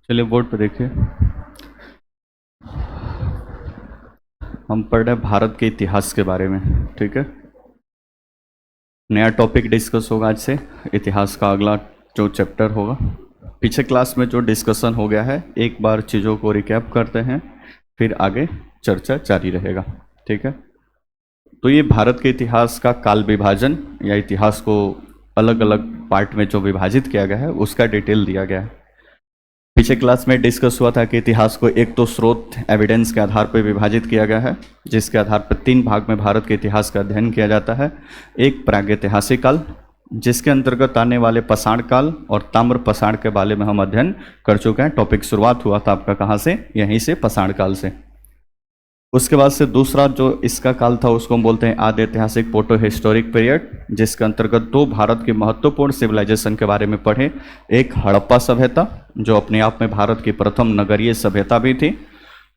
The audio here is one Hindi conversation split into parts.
चलिए बोर्ड पे देखिए। हम पढ़ रहे हैं भारत के इतिहास के बारे में। ठीक है, नया टॉपिक डिस्कस होगा आज से। इतिहास का अगला जो चैप्टर होगा, पीछे क्लास में जो डिस्कशन हो गया है एक बार चीज़ों को रिकैप करते हैं, फिर आगे चर्चा जारी रहेगा। ठीक है, तो ये भारत के इतिहास का काल विभाजन या इतिहास को अलग अलग पार्ट में जो विभाजित किया गया है उसका डिटेल दिया गया है। पीछे क्लास में डिस्कस हुआ था कि इतिहास को एक तो स्रोत एविडेंस के आधार पर विभाजित किया गया है, जिसके आधार पर 3 भाग में भारत के इतिहास का अध्ययन किया जाता है। एक प्रागैतिहासिक काल, जिसके अंतर्गत आने वाले पाषाण काल और ताम्र पाषाण के बारे में हम अध्ययन कर चुके हैं। टॉपिक शुरुआत हुआ था आपका कहाँ से, यहीं से, पाषाण काल से। उसके बाद से दूसरा जो इसका काल था उसको हम बोलते हैं आदि ऐतिहासिक प्रोटो हिस्टोरिक पीरियड, जिसके अंतर्गत 2 भारत की महत्वपूर्ण सिविलाइजेशन के बारे में पढ़े। एक हड़प्पा सभ्यता जो अपने आप में भारत की प्रथम नगरीय सभ्यता भी थी,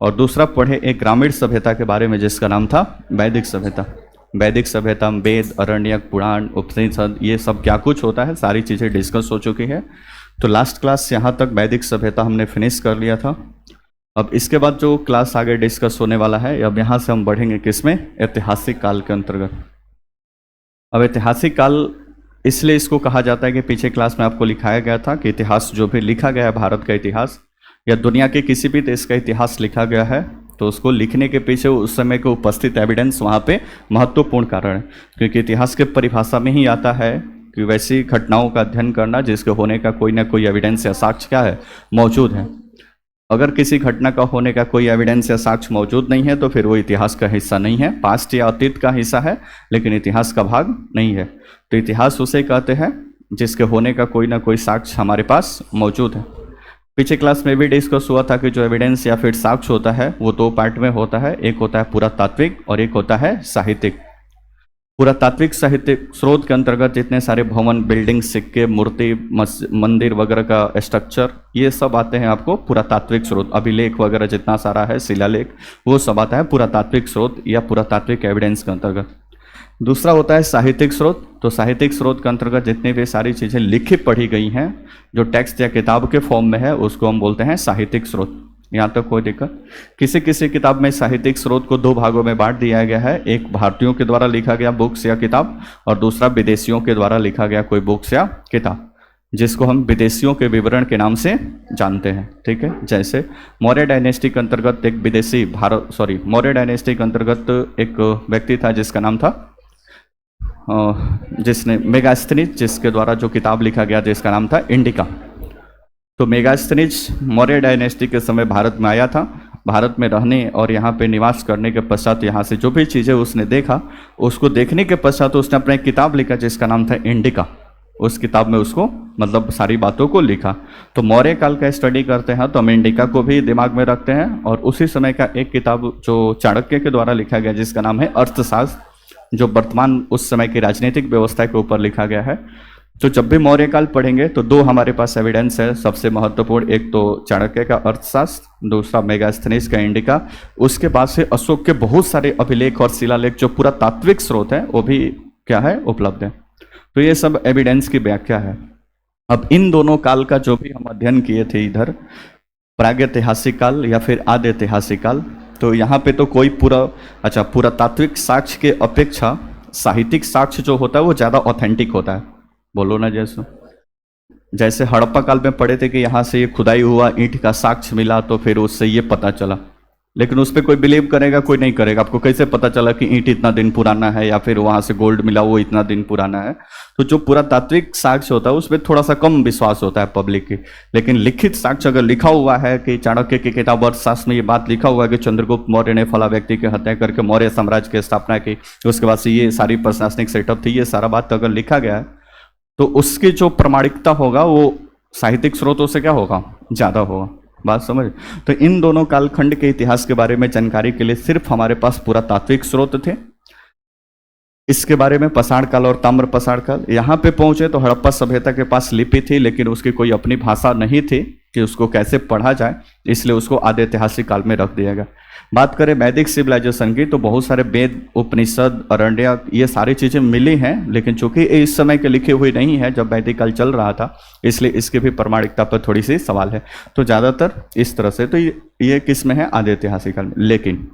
और दूसरा पढ़े एक ग्रामीण सभ्यता के बारे में जिसका नाम था वैदिक सभ्यता। वैदिक सभ्यता में वेद, अरण्यक, पुराण, उपनिषद, ये सब क्या कुछ होता है सारी चीज़ें डिस्कस हो चुकी है। तो लास्ट क्लास यहाँ तक वैदिक सभ्यता हमने फिनिश कर लिया था। अब इसके बाद जो क्लास आगे डिस्कस होने वाला है, अब यहाँ से हम बढ़ेंगे किसमें, ऐतिहासिक काल के अंतर्गत। अब ऐतिहासिक काल इसलिए इसको कहा जाता है कि पीछे क्लास में आपको लिखाया गया था कि इतिहास जो भी लिखा गया है, भारत का इतिहास या दुनिया के किसी भी देश का इतिहास लिखा गया है, तो उसको लिखने के पीछे उस समय के उपस्थित एविडेंस वहाँ पे महत्वपूर्ण कारण है। क्योंकि इतिहास के परिभाषा में ही आता है कि वैसी घटनाओं का अध्ययन करना जिसके होने का कोई ना कोई एविडेंस या साक्ष्य क्या है, मौजूद है। अगर किसी घटना का होने का कोई एविडेंस या साक्ष्य मौजूद नहीं है तो फिर वो इतिहास का हिस्सा नहीं है, पास्ट या अतीत का हिस्सा है लेकिन इतिहास का भाग नहीं है। तो इतिहास उसे कहते हैं जिसके होने का कोई ना कोई साक्ष्य हमारे पास मौजूद है। पीछे क्लास में भी डिस्कस हुआ था कि जो एविडेंस या फिर साक्ष्य होता है वो 2 पार्ट में होता है, एक होता है पुरातात्विक और एक होता है साहित्यिक। पुरातात्विक साहित्यिक स्रोत के अंतर्गत जितने सारे भवन, बिल्डिंग, सिक्के, मूर्ति, मंदिर वगैरह का स्ट्रक्चर, ये सब आते हैं आपको पुरातात्विक स्रोत। अभिलेख वगैरह जितना सारा है, शिलालेख, वो सब आता है पुरातात्विक स्रोत या पुरातात्विक एविडेंस के अंतर्गत। दूसरा होता है साहित्यिक स्रोत। तो साहित्यिक स्रोत के अंतर्गत जितनी भी सारी चीज़ें लिखी पढ़ी गई हैं जो टेक्स्ट या किताब के फॉर्म में है उसको हम बोलते हैं साहित्यिक स्रोत। यहाँ तक कोई दिक्कत? किसी किसी किताब में साहित्यिक स्रोत को 2 भागों में बांट दिया गया है, एक भारतीयों के द्वारा लिखा गया बुक्स या किताब, और दूसरा विदेशियों के द्वारा लिखा गया कोई बुक्स या किताब, जिसको हम विदेशियों के विवरण के नाम से जानते हैं। ठीक है, जैसे मौर्य डायनेस्टी के अंतर्गत एक विदेशी मौर्य डायनेस्टी के अंतर्गत एक व्यक्ति था जिसका नाम था जिसने मेगास्थनीज, जिसके द्वारा जो किताब लिखा गया जिसका नाम था इंडिका। तो मेगास्थनीज मौर्य डायनेस्टी के समय भारत में आया था। भारत में रहने और यहाँ पे निवास करने के पश्चात यहाँ से जो भी चीज़ें उसने देखा, उसको देखने के पश्चात उसने अपना एक किताब लिखा जिसका नाम था इंडिका। उस किताब में उसको मतलब सारी बातों को लिखा। तो मौर्य काल का स्टडी करते हैं तो हम इंडिका को भी दिमाग में रखते हैं, और उसी समय का एक किताब जो चाणक्य के द्वारा लिखा गया जिसका नाम है अर्थशास्त्र, जो वर्तमान उस समय की राजनीतिक व्यवस्था के ऊपर लिखा गया है। तो जब भी मौर्य काल पढ़ेंगे तो 2 हमारे पास एविडेंस है सबसे महत्वपूर्ण, एक तो चाणक्य का अर्थशास्त्र, दूसरा मेगास्थनीज का इंडिका। उसके बाद से अशोक के बहुत सारे अभिलेख और शिलालेख जो पूरा तात्विक स्रोत है वो भी क्या है, उपलब्ध है। तो ये सब एविडेंस की व्याख्या है। अब इन दोनों काल का जो भी हम अध्ययन किए थे, इधर प्रागैतिहासिक काल या फिर आदि ऐतिहासिक काल, तो यहाँ पे तो कोई पुरातात्विक साक्ष्य के अपेक्षा साहित्यिक साक्ष्य जो होता है वो ज़्यादा ऑथेंटिक होता है। बोलो ना, जैसे हड़प्पा काल में पढ़े थे कि यहाँ से ये खुदाई हुआ, ईंट का साक्ष्य मिला, तो फिर उससे ये पता चला, लेकिन उस पर कोई बिलीव करेगा, कोई नहीं करेगा। आपको कैसे पता चला कि ईंट इतना दिन पुराना है या फिर वहाँ से गोल्ड मिला वो इतना दिन पुराना है? तो जो पुरातात्विक साक्ष्य होता है उसमें थोड़ा सा कम विश्वास होता है पब्लिक की। लेकिन लिखित साक्ष्य अगर लिखा हुआ है कि चाणक्य की किताब अर्थशास्त्र में ये बात लिखा हुआ है कि चंद्रगुप्त मौर्य ने फला व्यक्ति की हत्या करके मौर्य साम्राज्य की स्थापना की, उसके बाद से ये सारी प्रशासनिक सेटअप थी, ये सारा बात अगर लिखा गया है तो उसकी जो प्रामाणिकता होगा वो साहित्यिक स्रोतों से क्या होगा, ज़्यादा होगा। बात समझ? तो इन दोनों कालखंड के इतिहास के बारे में जानकारी के लिए सिर्फ हमारे पास पुरातात्विक स्रोत थे। इसके बारे में पाषाण काल और ताम्र पाषाण काल, यहाँ पे पहुंचे तो हड़प्पा सभ्यता के पास लिपि थी लेकिन उसकी कोई अपनी भाषा नहीं थी, कि उसको कैसे पढ़ा जाए, इसलिए उसको आदि ऐतिहासिक काल में रख दिया गया। बात करें वैदिक सिविलाइजेशन की, तो बहुत सारे वेद, उपनिषद, अरण्यक, ये सारी चीज़ें मिली हैं, लेकिन चूंकि ये इस समय के लिखी हुई नहीं है जब वैदिक काल चल रहा था, इसलिए इसकी भी प्रमाणिकता पर थोड़ी सी सवाल है। तो ज़्यादातर इस तरह से तो ये किस में है, आदि ऐतिहासिक काल में। लेकिन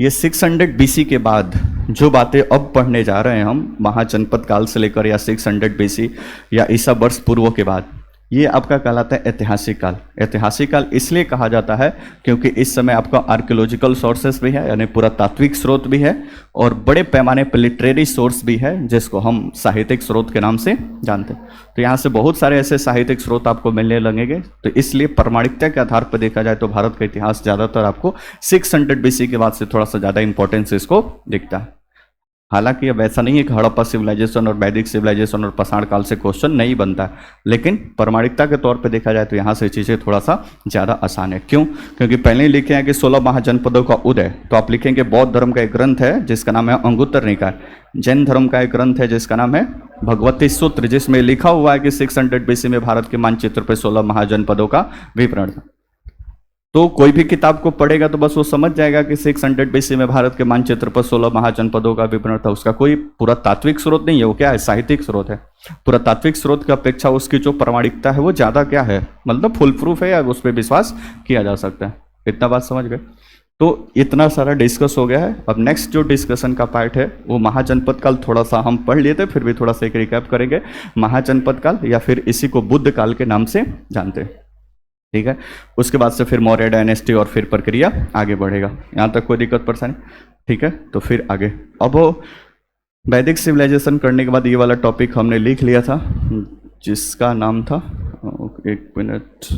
ये 600 बीसी के बाद जो बातें अब पढ़ने जा रहे हैं हम, महाजनपद काल से लेकर या 600 बीसी या ईसा वर्ष पूर्व के बाद, ये आपका कहलाता है ऐतिहासिक काल। ऐतिहासिक काल इसलिए कहा जाता है क्योंकि इस समय आपका आर्कियोलॉजिकल सोर्सेस भी है, यानी पुरातात्विक स्रोत भी है, और बड़े पैमाने पर लिटरेरी सोर्स भी है, जिसको हम साहित्यिक स्रोत के नाम से जानते हैं। तो यहाँ से बहुत सारे ऐसे साहित्यिक स्रोत आपको मिलने लगेंगे। तो इसलिए प्रमाणिकता के आधार पर देखा जाए तो भारत का इतिहास ज़्यादातर आपको 600 बीसी के बाद से थोड़ा सा ज़्यादा इंपॉर्टेंस इसको दिखता है। हालांकि अब ऐसा नहीं है कि हड़प्पा सिविलाइजेशन और वैदिक सिविलाइजेशन और पाषाण काल से क्वेश्चन नहीं बनता है, लेकिन प्रमाणिकता के तौर पे देखा जाए तो यहाँ से चीज़ें थोड़ा सा ज़्यादा आसान है। क्यों? क्योंकि पहले ही लिखे हैं कि 16 महाजनपदों का उदय, तो आप लिखेंगे बौद्ध धर्म का एक ग्रंथ है जिसका नाम है अंगुत्तर निकाय, जैन धर्म का एक ग्रंथ है जिसका नाम है भगवती सूत्र, जिसमें लिखा हुआ है कि 600 बीसी में भारत के मानचित्र पर 16 महाजनपदों का विवरण था। तो कोई भी किताब को पढ़ेगा तो बस वो समझ जाएगा कि 600 बीसी में भारत के मानचित्र पर 16 महाजनपदों का विवरण था। उसका कोई पुरातात्विक स्रोत नहीं है, वो क्या है, साहित्यिक स्रोत है। पुरातात्विक स्रोत की अपेक्षा उसकी जो प्रमाणिकता है वो ज़्यादा क्या है, मतलब फुल प्रूफ है या उस पर विश्वास किया जा सकता है। इतना बात समझ गए? तो इतना सारा डिस्कस हो गया है। अब नेक्स्ट जो डिस्कशन का पार्ट है वो महाजनपद काल, थोड़ा सा हम पढ़ लिए थे, फिर भी थोड़ा सा एक रिकैप करेंगे। महाजनपद काल या फिर इसी को बुद्ध काल के नाम से जानते हैं, ठीक है। उसके बाद से फिर मौर्य डायनेस्टी और फिर प्रक्रिया आगे बढ़ेगा। यहाँ तक कोई दिक्कत परेशानी? ठीक है, तो फिर आगे अब वैदिक सिविलाइजेशन करने के बाद ये वाला टॉपिक हमने लिख लिया था जिसका नाम था, एक मिनट,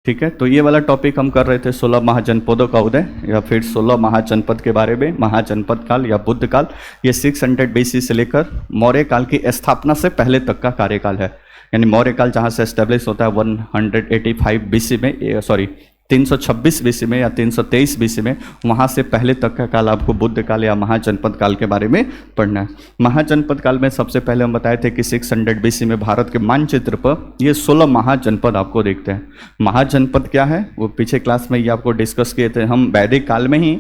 ठीक है। तो ये वाला टॉपिक हम कर रहे थे 16 महाजनपदों का उदय या फिर 16 महाजनपद के बारे में। महाजनपद काल या बुद्ध काल ये 600 बीसी से लेकर मौर्य काल की स्थापना से पहले तक का कार्यकाल है। यानी मौर्य काल जहाँ से एस्टेब्लिश होता है 185 बीसी में, सॉरी 326 बीसी में या 323 बीसी में, वहाँ से पहले तक का काल आपको बुद्ध काल या महाजनपद काल के बारे में पढ़ना है। महाजनपद काल में सबसे पहले हम बताए थे कि 600 बीसी में भारत के मानचित्र पर ये 16 महाजनपद आपको देखते हैं। महाजनपद क्या है वो पिछले क्लास में ये आपको डिस्कस किए थे हम वैदिक काल में ही,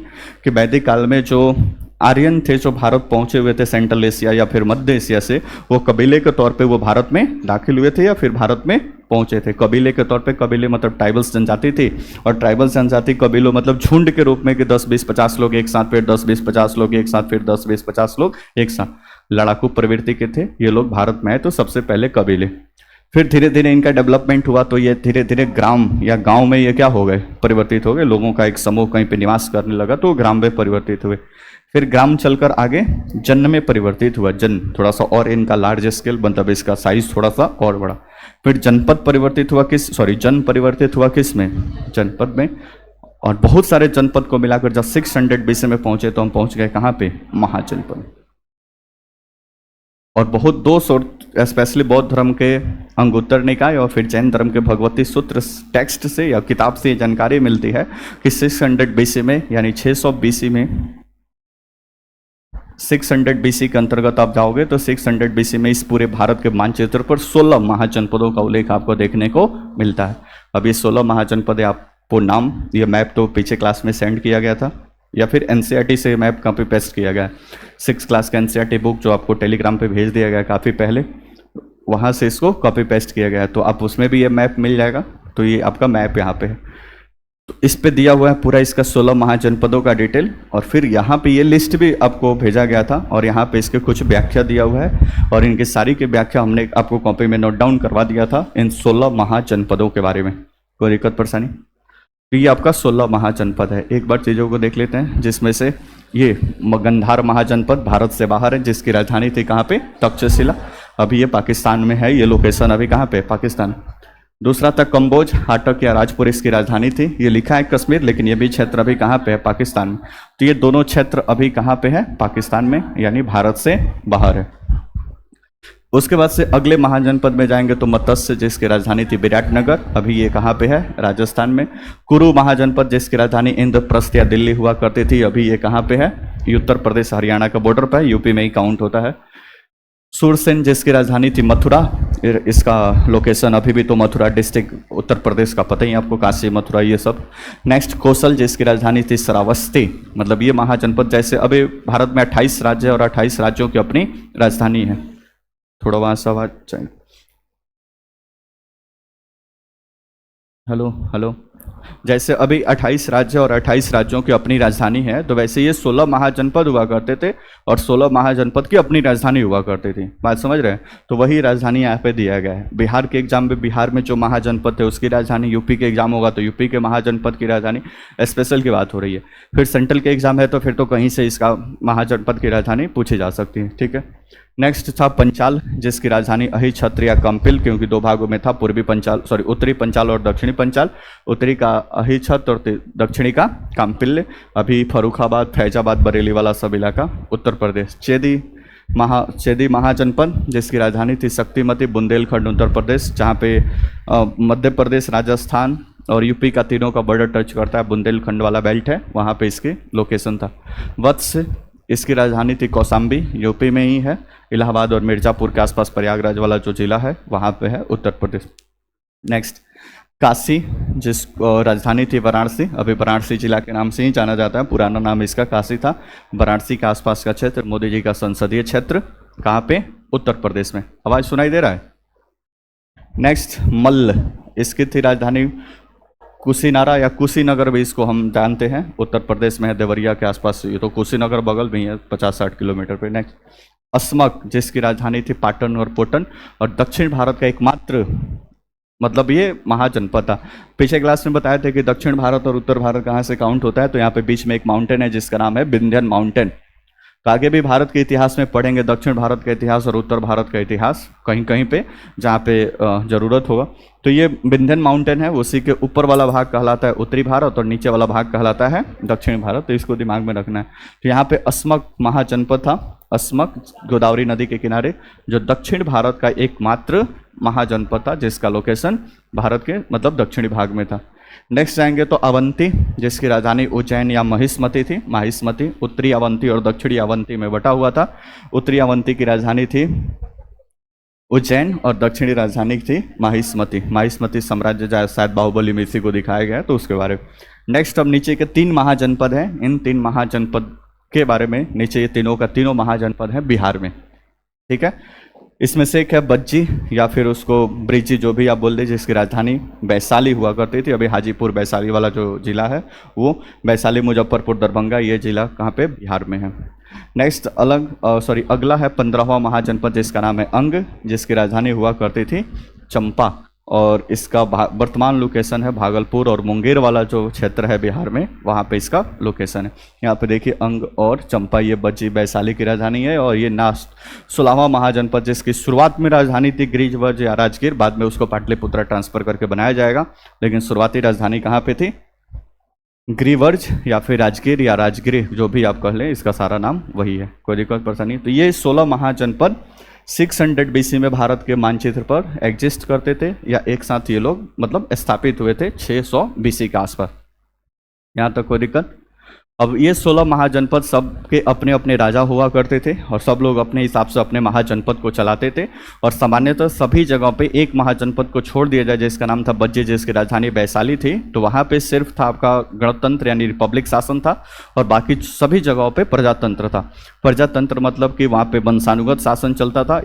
कि वैदिक काल में जो आर्यन थे जो भारत पहुंचे हुए थे सेंट्रल एशिया या फिर मध्य एशिया से, वो कबीले के तौर पे वो भारत में दाखिल हुए थे या फिर भारत में पहुंचे थे। कबीले के तौर पे, कबीले मतलब ट्राइबल्स जनजाति थी, और ट्राइबल्स जनजाति कबीलों मतलब झुंड के रूप में कि 10 20 50 लोग एक साथ, फिर 10 20 50 लोग एक साथ, फिर 10 20 50 लोग एक साथ, लड़ाकू प्रवृत्ति के थे ये लोग भारत में आए। तो सबसे पहले कबीले, फिर धीरे धीरे इनका डेवलपमेंट हुआ, तो ये धीरे धीरे ग्राम या गांव में ये क्या हो गए, परिवर्तित हो गए। लोगों का एक समूह कहीं पे निवास करने लगा तो ग्राम में परिवर्तित हुए। फिर ग्राम चलकर आगे जन में परिवर्तित हुआ, जन थोड़ा सा और इनका लार्ज स्केल, मतलब इसका साइज थोड़ा सा और बड़ा। फिर जनपद परिवर्तित हुआ जन परिवर्तित हुआ किस में, जनपद में। और बहुत सारे जनपद को मिलाकर जब 600 बीसी में पहुंचे तो हम पहुंच गए कहाँ पे, महाजनपद। और बहुत दो स्पेशली बौद्ध धर्म के अंगुत्तर निकाय और फिर जैन धर्म के भगवती सूत्र टेक्स्ट से या किताब से जानकारी मिलती है कि 600 बीसी में यानी 600 बीसी में, 600 बीसी के अंतर्गत आप जाओगे तो 600 बीसी में इस पूरे भारत के मानचित्र पर 16 महाजनपदों का उल्लेख आपको देखने को मिलता है। अब ये 16 महाजनपद आपको नाम, ये मैप तो पीछे क्लास में सेंड किया गया था या फिर एनसीईआरटी से मैप कॉपी पेस्ट किया गया है। 6 क्लास का एनसीईआरटी बुक जो आपको टेलीग्राम पे भेज दिया गया काफ़ी पहले, वहाँ से इसको कॉपी पेस्ट किया गया है, तो आप उसमें भी ये मैप मिल जाएगा। तो ये आपका मैप यहाँ पे है, तो इस पे दिया हुआ है पूरा इसका 16 महाजनपदों का डिटेल। और फिर यहाँ पे ये लिस्ट भी आपको भेजा गया था और यहाँ पे इसके कुछ व्याख्या दिया हुआ है, और इनकी सारी की व्याख्या हमने आपको कॉपी में नोट डाउन करवा दिया था इन 16 महाजनपदों के बारे में। कोई दिक्कत परेशानी? तो ये आपका 16 महाजनपद है। एक बार चीज़ों को देख लेते हैं, जिसमें से ये गंधार महाजनपद भारत से बाहर है, जिसकी राजधानी थी कहाँ पे, तक्षशिला। अभी ये पाकिस्तान में है, ये लोकेशन अभी कहाँ पे, पाकिस्तान। दूसरा था कंबोज, हाटक या राजपुर इसकी राजधानी थी। ये लिखा है कश्मीर, लेकिन ये भी क्षेत्र अभी कहाँ पे है, पाकिस्तान में। तो ये दोनों क्षेत्र अभी कहाँ पे है, पाकिस्तान में, यानी भारत से बाहर है। उसके बाद से अगले महाजनपद में जाएंगे तो मत्स्य जिसकी राजधानी थी विराटनगर, अभी ये कहाँ पे है, राजस्थान में। कुरु महाजनपद जिसकी राजधानी इंद्रप्रस्थ या दिल्ली हुआ करती थी, अभी ये कहाँ पे है, उत्तर प्रदेश हरियाणा का बॉर्डर पर है, यूपी में ही काउंट होता है। सूरसेन जिसकी राजधानी थी मथुरा, इसका लोकेशन अभी भी तो मथुरा डिस्ट्रिक्ट उत्तर प्रदेश का पता ही है आपको, काशी मथुरा ये सब। नेक्स्ट कोसल जिसकी राजधानी थी श्रावस्ती, मतलब ये महाजनपद, जैसे अभी भारत में 28 राज्य और 28 राज्यों की अपनी राजधानी है। थोड़ा वहाँ से आवाज चाहिए। Hello hello. जैसे अभी 28 राज्य और 28 राज्यों की अपनी राजधानी है, तो वैसे ये 16 महाजनपद हुआ करते थे और 16 महाजनपद की अपनी राजधानी हुआ करती थी। बात समझ रहे हैं? तो वही राजधानी यहाँ पे दिया गया है। बिहार के एग्जाम में बिहार में जो महाजनपद थे उसकी राजधानी, यूपी के एग्जाम होगा तो यूपी के महाजनपद की राजधानी, स्पेशल की बात हो रही है। फिर सेंट्रल के एग्जाम है तो फिर तो कहीं से इसका महाजनपद की राजधानी पूछी जा सकती है। ठीक है। नेक्स्ट था पंचाल जिसकी राजधानी अहिछत्र या कंपिल, क्योंकि दो भागों में था, पूर्वी पंचाल उत्तरी पंचाल और दक्षिणी पंचाल। उत्तरी का अहिछत्र और दक्षिणी का काम्पिल्य, अभी फर्रुखाबाद, फैजाबाद, बरेली वाला सब इलाका उत्तर प्रदेश। चेदी महाजनपद जिसकी राजधानी थी शक्तिमती, बुंदेलखंड उत्तर प्रदेश, जहाँ पे मध्य प्रदेश, राजस्थान और यूपी का तीनों का बॉर्डर टच करता है, बुंदेलखंड वाला बेल्ट है, वहाँ पे इसकी लोकेशन था। वत्स इसकी राजधानी थी कौशाम्बी, यूपी में ही है। इलाहाबाद और मिर्ज़ापुर के आसपास प्रयागराज वाला जो जिला है वहाँ पे है, उत्तर प्रदेश। नेक्स्ट काशी जिस राजधानी थी वाराणसी, अभी वाराणसी जिला के नाम से ही जाना जाता है, पुराना नाम इसका काशी था। वाराणसी के आसपास का क्षेत्र मोदी जी का संसदीय क्षेत्र, कहाँ पे? उत्तर प्रदेश में। आवाज़ सुनाई दे रहा है? नेक्स्ट मल्ल, इसकी थी राजधानी कुशीनारा या कुशीनगर भी इसको हम जानते हैं, उत्तर प्रदेश में है, देवरिया के आसपास। ये तो कुशीनगर बगल में ही है, 50-60 किलोमीटर पे। नेक्स्ट अस्मक जिसकी राजधानी थी पाटन और पोटन, और दक्षिण भारत का एकमात्र, मतलब ये महाजनपद था। पिछले क्लास में बताया था कि दक्षिण भारत और उत्तर भारत कहाँ से काउंट होता है, तो यहाँ पे बीच में एक माउंटेन है जिसका नाम है विंध्यन माउंटेन। तो आगे भी भारत के इतिहास में पढ़ेंगे दक्षिण भारत का इतिहास और उत्तर भारत का इतिहास कहीं कहीं पे, जहाँ पे ज़रूरत होगा। तो ये विंध्यन माउंटेन है, उसी के ऊपर वाला भाग कहलाता है उत्तरी भारत और नीचे वाला भाग कहलाता है दक्षिण भारत, तो इसको दिमाग में रखना है। तो यहाँ पे अस्मक महाजनपद था। अस्मक गोदावरी नदी के किनारे, जो दक्षिण भारत का एकमात्र महाजनपद था जिसका लोकेशन भारत के मतलब दक्षिणी भाग में था। नेक्स्ट जाएंगे तो अवंती जिसकी राजधानी उज्जैन या महिष्मती थी। महिष्मती उत्तरी अवंती और दक्षिणी अवंती में बटा हुआ था। उत्तरी अवंती की राजधानी थी उज्जैन और दक्षिणी राजधानी थी महिष्मती। महिष्मती साम्राज्य शायद बाहुबली में इसी को दिखाया गया है, तो उसके बारे में। नेक्स्ट अब नीचे के 3 महाजनपद हैं, इन 3 महाजनपद के बारे में। नीचे ये तीनों का तीनों महाजनपद है बिहार में। ठीक है। इसमें से एक है बज्जी या फिर उसको ब्रिजी, जो भी आप बोल दीजिए, जिसकी राजधानी वैशाली हुआ करती थी। अभी हाजीपुर वैशाली वाला जो जिला है वो वैशाली, मुजफ्फरपुर, दरभंगा, ये जिला कहाँ पे? बिहार में है। नेक्स्ट अगला है 15वां महाजनपद जिसका नाम है अंग, जिसकी राजधानी हुआ करती थी चंपा, और इसका वर्तमान लोकेशन है भागलपुर और मुंगेर वाला जो क्षेत्र है बिहार में, वहाँ पे इसका लोकेशन है। यहाँ पे देखिए अंग और चंपा, ये बज्जी वैशाली की राजधानी है। और ये 16वां महाजनपद जिसकी शुरुआत में राजधानी थी गिरिजवर्ज या राजगीर, बाद में उसको पाटलिपुत्रा ट्रांसफर करके बनाया जाएगा, लेकिन शुरुआती राजधानी कहाँ पे थी? गिरिवर्ज या फिर राजगीर या राजगिरी, जो भी आप कह लें, इसका सारा नाम वही है, कोई दिक्कत परेशानी। तो ये 16 महाजनपद 600 BC में भारत के मानचित्र पर एग्जिस्ट करते थे, या एक साथ ये लोग मतलब स्थापित हुए थे 600 BC के आसपास। यहाँ तक कोई दिक्कत? अब ये 16 महाजनपद सबके अपने अपने राजा हुआ करते थे और सब लोग अपने हिसाब से अपने महाजनपद को चलाते थे। और सामान्यतः सभी जगहों पे एक महाजनपद को छोड़ दिया जाए जिसका नाम था बज्जी, जिसकी राजधानी वैशाली थी, तो वहाँ पे सिर्फ था आपका गणतंत्र यानी रिपब्लिक शासन था, और बाकी सभी जगहों पे प्रजातंत्र था। प्रजातंत्र मतलब कि वहाँ पे वंशानुगत शासन चलता था।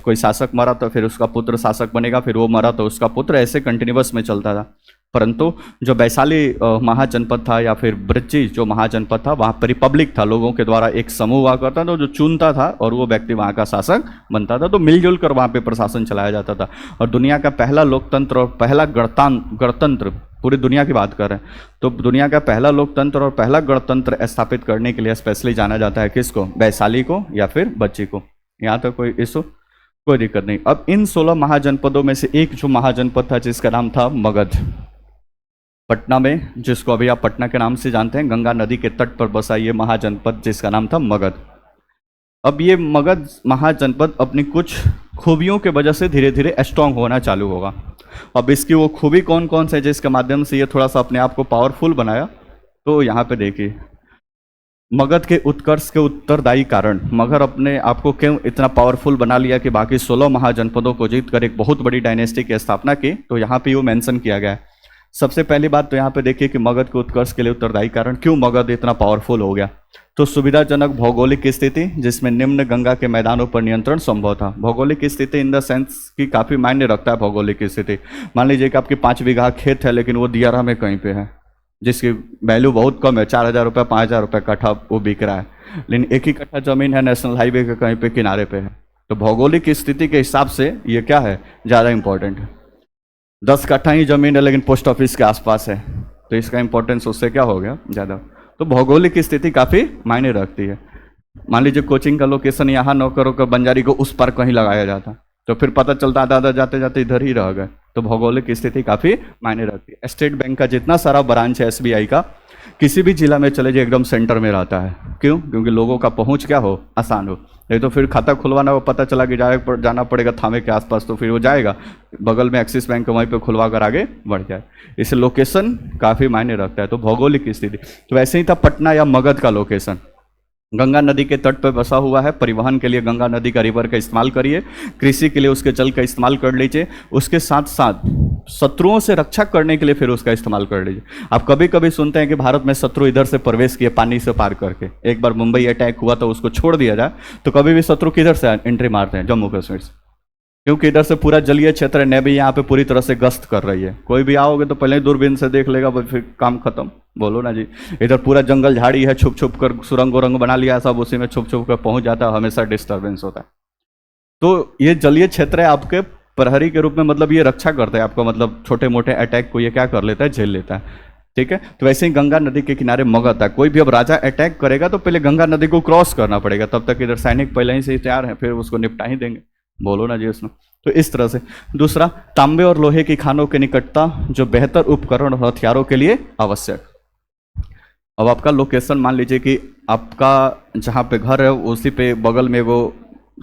कोई शासक मरा तो फिर उसका पुत्र शासक बनेगा, फिर वो मरा तो उसका पुत्र, ऐसे कंटिन्यूअस में चलता था। परंतु जो वैशाली महाजनपद था या फिर बृज्जी जो महाजनपद था, वहाँ पर रिपब्लिक था, लोगों के द्वारा एक समूह हुआ करता था जो चुनता था और वो व्यक्ति वहाँ का शासक बनता था। तो मिलजुल कर वहाँ पे प्रशासन चलाया जाता था। और दुनिया का पहला लोकतंत्र और पहला गणतंत्र, पूरी दुनिया की बात कर रहे हैं, तो दुनिया का पहला लोकतंत्र और पहला गणतंत्र स्थापित करने के लिए स्पेशली जाना जाता है किसको? वैशाली को या फिर बज्जी को। यहाँ तक कोई इशू? कोई दिक्कत नहीं। अब इन 16 महाजनपदों में से एक जो महाजनपद था जिसका नाम था मगध, पटना में, जिसको अभी आप पटना के नाम से जानते हैं, गंगा नदी के तट पर बसा ये महाजनपद जिसका नाम था मगध। अब ये मगध महाजनपद अपनी कुछ खूबियों के वजह से धीरे धीरे स्ट्रांग होना चालू होगा। अब इसकी वो खूबी कौन कौन से जिसके माध्यम से ये थोड़ा सा अपने आप को पावरफुल बनाया, तो यहाँ पे देखिए मगध के उत्कर्ष के उत्तरदायी कारण, मगध अपने आप को क्यों इतना पावरफुल बना लिया कि बाकी 16 महाजनपदों को जीतकर एक बहुत बड़ी डायनेस्टी की स्थापना की, तो यहाँ पे वो मेंशन किया गया है। सबसे पहली बात तो यहाँ पे देखिए कि मगध के उत्कर्ष के लिए उत्तरदायी कारण, क्यों मगध इतना पावरफुल हो गया। तो सुविधाजनक भौगोलिक स्थिति, जिसमें निम्न गंगा के मैदानों पर नियंत्रण संभव था। भौगोलिक स्थिति इन द सेंस की काफ़ी मायने रखता है भौगोलिक स्थिति। मान लीजिए कि आपकी 5 बीघा खेत है, लेकिन वो दियारा में कहीं पे है, जिसकी वैल्यू बहुत कम है, 4,000 रुपये 5,000 रुपये कट्ठा वो बिक रहा है, लेकिन एक ही कट्ठा जमीन है नेशनल हाईवे के कहीं पे किनारे पे है। तो भौगोलिक स्थिति के हिसाब से ये क्या है, ज़्यादा इंपॉर्टेंट है। 10 कट्ठा ही जमीन है लेकिन पोस्ट ऑफिस के आसपास है, तो इसका इंपॉर्टेंस उससे क्या हो गया, ज़्यादा। तो भौगोलिक स्थिति काफ़ी मायने रखती है। मान लीजिए कोचिंग का लोकेशन यहाँ नौकरों का बंजारी को उस पर कहीं लगाया जाता, तो फिर पता चलता दादा जाते जाते इधर ही रह गए। तो भौगोलिक स्थिति काफ़ी मायने रखती है। स्टेट बैंक का जितना सारा ब्रांच है SBI का, किसी भी जिला में चले जाए एकदम सेंटर में रहता है। क्यों? क्योंकि लोगों का पहुंच क्या हो, आसान हो। नहीं तो फिर खाता खुलवाना हो, पता चला कि जाना पड़ेगा थामे के आसपास, तो फिर वो जाएगा बगल में एक्सिस बैंक, वहीं पे खुलवा कर आगे बढ़ जाए। इसे लोकेशन काफ़ी मायने रखता है। तो भौगोलिक स्थिति, तो वैसे ही था पटना या मगध का लोकेशन। गंगा नदी के तट पर बसा हुआ है, परिवहन के लिए गंगा नदी का रिवर का इस्तेमाल करिए, कृषि के लिए उसके जल का इस्तेमाल कर लीजिए, उसके साथ साथ शत्रुओं से रक्षा करने के लिए फिर उसका इस्तेमाल कर लीजिए। आप कभी कभी सुनते हैं कि भारत में शत्रु इधर से प्रवेश किए पानी से पार करके। एक बार मुंबई अटैक हुआ तो उसको छोड़ दिया जाए, तो कभी भी शत्रु किधर से एंट्री मारते हैं, जम्मू कश्मीर से, क्योंकि इधर से पूरा जलीय क्षेत्र है, नेवी यहाँ पे पूरी तरह से गश्त कर रही है। कोई भी आओगे तो पहले ही दूरबीन से देख लेगा, फिर काम खत्म, बोलो ना जी। इधर पूरा जंगल झाड़ी है, छुप छुप कर सुरंग उरंग बना लिया है, सब उसी में छुप छुप कर पहुंच जाता है, हमेशा डिस्टर्बेंस होता है। तो ये जलीय क्षेत्र है, आपके प्रहरी के रूप में, मतलब ये रक्षा करता है आपका, मतलब छोटे मोटे अटैक को ये क्या कर लेता है, झेल लेता है। ठीक है, तो वैसे ही गंगा नदी के किनारे मगध है। कोई भी अब राजा अटैक करेगा तो पहले गंगा नदी को क्रॉस करना पड़ेगा, तब तक इधर सैनिक पहले ही से तैयार है, फिर उसको निपटा ही देंगे, बोलो ना जी उसमें। तो इस तरह से। दूसरा, तांबे और लोहे की खानों की निकटता, जो बेहतर उपकरण और हथियारों के लिए आवश्यक। अब आपका लोकेशन मान लीजिए कि आपका जहाँ पे घर है उसी पे बगल में वो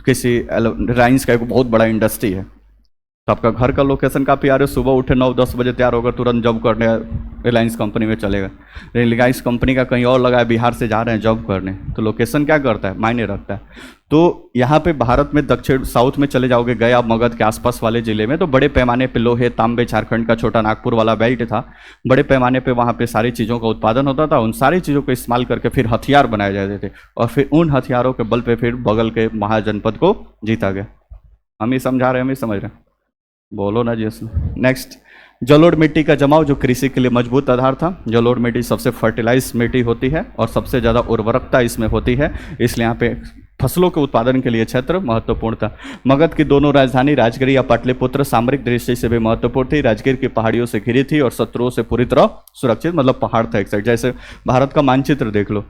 किसी रिलायंस का एक बहुत बड़ा इंडस्ट्री है, तो आपका घर का लोकेशन काफ़ी आ रहा है। सुबह उठे 9-10 बजे तैयार होकर तुरंत जॉब करने रिलायंस कंपनी में चलेगा। रिलायंस कंपनी का कहीं और लगा है, बिहार से जा रहे हैं जॉब करने, तो लोकेशन क्या करता है, मायने रखता है। तो यहाँ पे भारत में दक्षिण साउथ में चले जाओगे, गया मगध के आसपास वाले जिले में, तो बड़े पैमाने पे लोहे तांबे, झारखंड का छोटा नागपुर वाला बेल्ट था, बड़े पैमाने पे वहाँ पे सारी चीज़ों का उत्पादन होता था। उन सारी चीज़ों को इस्तेमाल करके फिर हथियार बनाए जाते थे, और फिर उन हथियारों के बल पे फिर बगल के महाजनपद को जीता गया। हम ही समझा रहे हैं, हम ही समझ रहे हैं, बोलो ना जी। नेक्स्ट, जलोढ़ मिट्टी का जमाव, जो कृषि के लिए मजबूत आधार था। जलोढ़ मिट्टी सबसे फर्टिलाइज मिट्टी होती है और सबसे ज़्यादा उर्वरकता इसमें होती है, इसलिए यहाँ पे फसलों के उत्पादन के लिए क्षेत्र महत्वपूर्ण था। मगध की दोनों राजधानी राजगिर या पाटलिपुत्र सामरिक दृष्टि से भी महत्वपूर्ण थी। राजगिर की पहाड़ियों से घिरी थी और शत्रुओं से पूरी तरह सुरक्षित, मतलब पहाड़ था एक साइड। जैसे भारत का मानचित्र देख लो,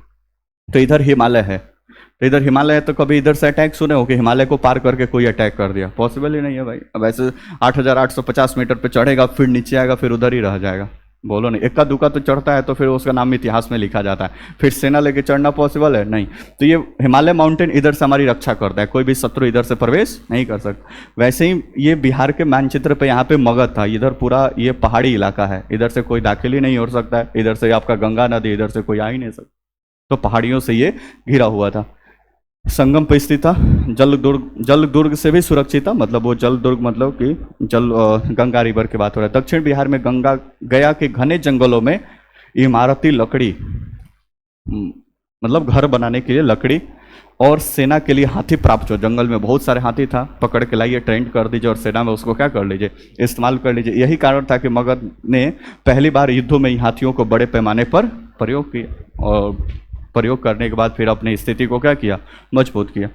तो इधर हिमालय है, तो इधर हिमालय है, तो कभी इधर से अटैक सुने हो कि हिमालय को पार करके कोई अटैक कर दिया? पॉसिबल ही नहीं है भाई। अब ऐसे 8,850 मीटर पे चढ़ेगा, फिर नीचे आएगा, फिर उधर ही रह जाएगा, बोलो नहीं। इक्का दुक्का तो चढ़ता है तो फिर उसका नाम इतिहास में लिखा जाता है, फिर सेना लेके चढ़ना पॉसिबल है नहीं। तो ये हिमालय माउंटेन इधर से हमारी रक्षा करता है, कोई भी शत्रु इधर से प्रवेश नहीं कर सकता। वैसे ही ये बिहार के मानचित्र पे यहाँ पे मगध था, इधर पूरा ये पहाड़ी इलाका है, इधर से कोई दाखिल ही नहीं हो सकता है, इधर से आपका गंगा नदी, इधर से कोई आ ही नहीं सकता, तो पहाड़ियों से ये घिरा हुआ था। संगम पर स्थित था। जल दुर्ग से भी सुरक्षित था, मतलब वो जल दुर्ग मतलब कि गंगा रिवर की बात हो रहा है। दक्षिण बिहार में गया के घने जंगलों में इमारती लकड़ी, मतलब घर बनाने के लिए लकड़ी, और सेना के लिए हाथी प्राप्त हो। जंगल में बहुत सारे हाथी था, पकड़ के लाइए, ट्रेंड कर दीजिए और सेना में उसको क्या कर लीजिए, इस्तेमाल कर लीजिए। यही कारण था कि मगध ने पहली बार युद्धों में हाथियों को बड़े पैमाने पर प्रयोग किया, और प्रयोग करने के बाद फिर अपनी स्थिति को क्या किया, मजबूत किया।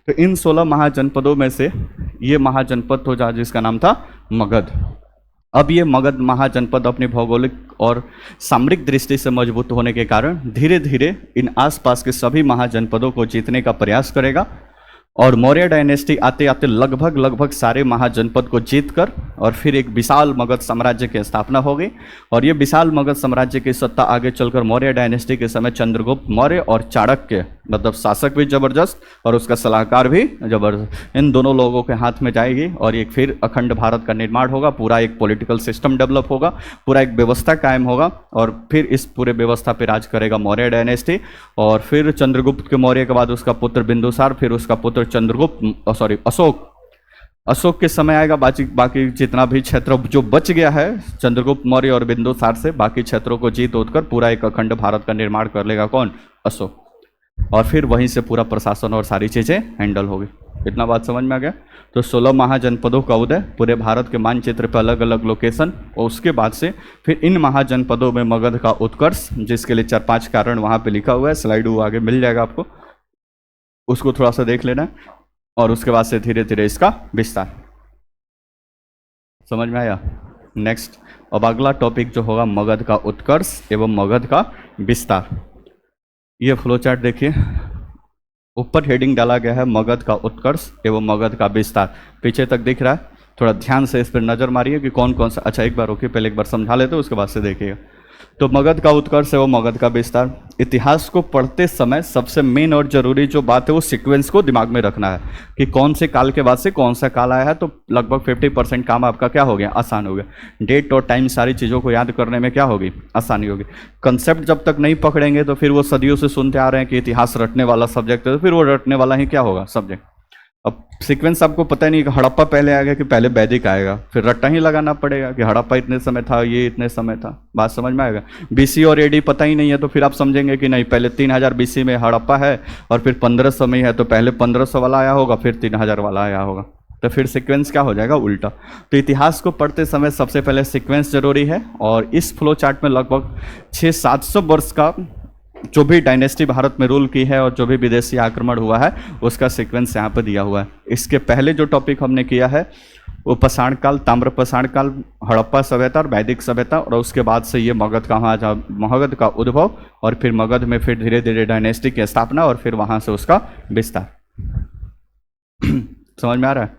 तो इन 16 महाजनपदों में से ये महाजनपद तो जहाँ जिसका नाम था मगध। अब ये मगध महाजनपद अपनी भौगोलिक और सामरिक दृष्टि से मजबूत होने के कारण धीरे धीरे इन आसपास के सभी महाजनपदों को जीतने का प्रयास करेगा, और मौर्य डायनेस्टी आते आते लगभग सारे महाजनपद को जीतकर और फिर एक विशाल मगध साम्राज्य की स्थापना होगी। और ये विशाल मगध साम्राज्य की सत्ता आगे चलकर मौर्य डायनेस्टी के समय चंद्रगुप्त मौर्य और चाणक्य, मतलब शासक भी जबरदस्त और उसका सलाहकार भी जबरदस्त, इन दोनों लोगों के हाथ में जाएगी और एक फिर अखंड भारत का निर्माण होगा। पूरा एक पॉलिटिकल सिस्टम डेवलप होगा, पूरा एक व्यवस्था कायम होगा और फिर इस पूरे व्यवस्था पर राज करेगा मौर्य डायनेस्टी। और फिर चंद्रगुप्त के मौर्य के बाद उसका पुत्र बिंदुसार, फिर उसका पुत्र अशोक के समय आएगा। बाकी जितना भी क्षेत्र जो बच गया है चंद्रगुप्त मौर्य और बिंदुसार से, बाकी क्षेत्रों को जीत उठकर पूरा एक अखंड भारत का निर्माण कर लेगा कौन? अशोक। और फिर वहीं से पूरा प्रशासन और सारी चीज़ें हैंडल होगी। इतना बात समझ में आ गया? तो 16 महाजनपदों का उदय, पूरे भारत के मानचित्र पर अलग अलग लोकेशन, और उसके बाद से फिर इन महाजनपदों में मगध का उत्कर्ष, जिसके लिए 4-5 कारण वहाँ पे लिखा हुआ है, स्लाइड वो आगे मिल जाएगा आपको, उसको थोड़ा सा देख लेना। और उसके बाद से धीरे धीरे इसका विस्तार। समझ में आया? नेक्स्ट, अब अगला टॉपिक जो होगा मगध का उत्कर्ष एवं मगध का विस्तार। ये फ्लो चार्ट देखिए, ऊपर हेडिंग डाला गया है मगध का उत्कर्ष एवं मगध का विस्तार। पीछे तक दिख रहा है? थोड़ा ध्यान से इस पर नजर मारिए कि कौन कौन सा। अच्छा एक बार रोकिए, पहले एक बार समझा लेते उसके बाद से देखिएगा। तो मगध का उत्कर्ष एवं मगध का विस्तार। इतिहास को पढ़ते समय सबसे मेन और जरूरी जो बात है वो सीक्वेंस को दिमाग में रखना है कि कौन से काल के बाद से कौन सा काल आया है। तो लगभग 50% काम आपका क्या हो गया? आसान हो गया। डेट और टाइम सारी चीज़ों को याद करने में क्या होगी? आसानी होगी। कंसेप्ट जब तक नहीं पकड़ेंगे तो फिर वो सदियों से सुनते आ रहे हैं कि इतिहास रटने वाला सब्जेक्ट है, तो फिर वो रटने वाला ही क्या होगा? सब्जेक्ट। अब सीक्वेंस आपको पता नहीं कि हड़प्पा पहले आएगा कि पहले वैदिक आएगा, फिर रट्टा ही लगाना पड़ेगा कि हड़प्पा इतने समय था, ये इतने समय था। बात समझ में आएगा? बीसी और एडी पता ही नहीं है तो फिर आप समझेंगे कि नहीं पहले 3000 बीसी में हड़प्पा है और फिर 1500 में है, तो पहले 1500 वाला आया होगा फिर 3000 वाला आया होगा, तो फिर सीक्वेंस क्या हो जाएगा? उल्टा। तो इतिहास को पढ़ते समय सबसे पहले सीक्वेंस जरूरी है। और इस फ्लो चार्ट में लगभग 600-700 वर्ष का जो भी डायनेस्टी भारत में रूल की है और जो भी विदेशी आक्रमण हुआ है उसका सीक्वेंस यहाँ पर दिया हुआ है। इसके पहले जो टॉपिक हमने किया है वो पाषाण काल, ताम्र पाषाण काल, हड़प्पा सभ्यता और वैदिक सभ्यता, और उसके बाद से ये मगध का उद्भव और फिर मगध में फिर धीरे धीरे डायनेस्टी की स्थापना और फिर वहाँ से उसका विस्तार। समझ में आ रहा है?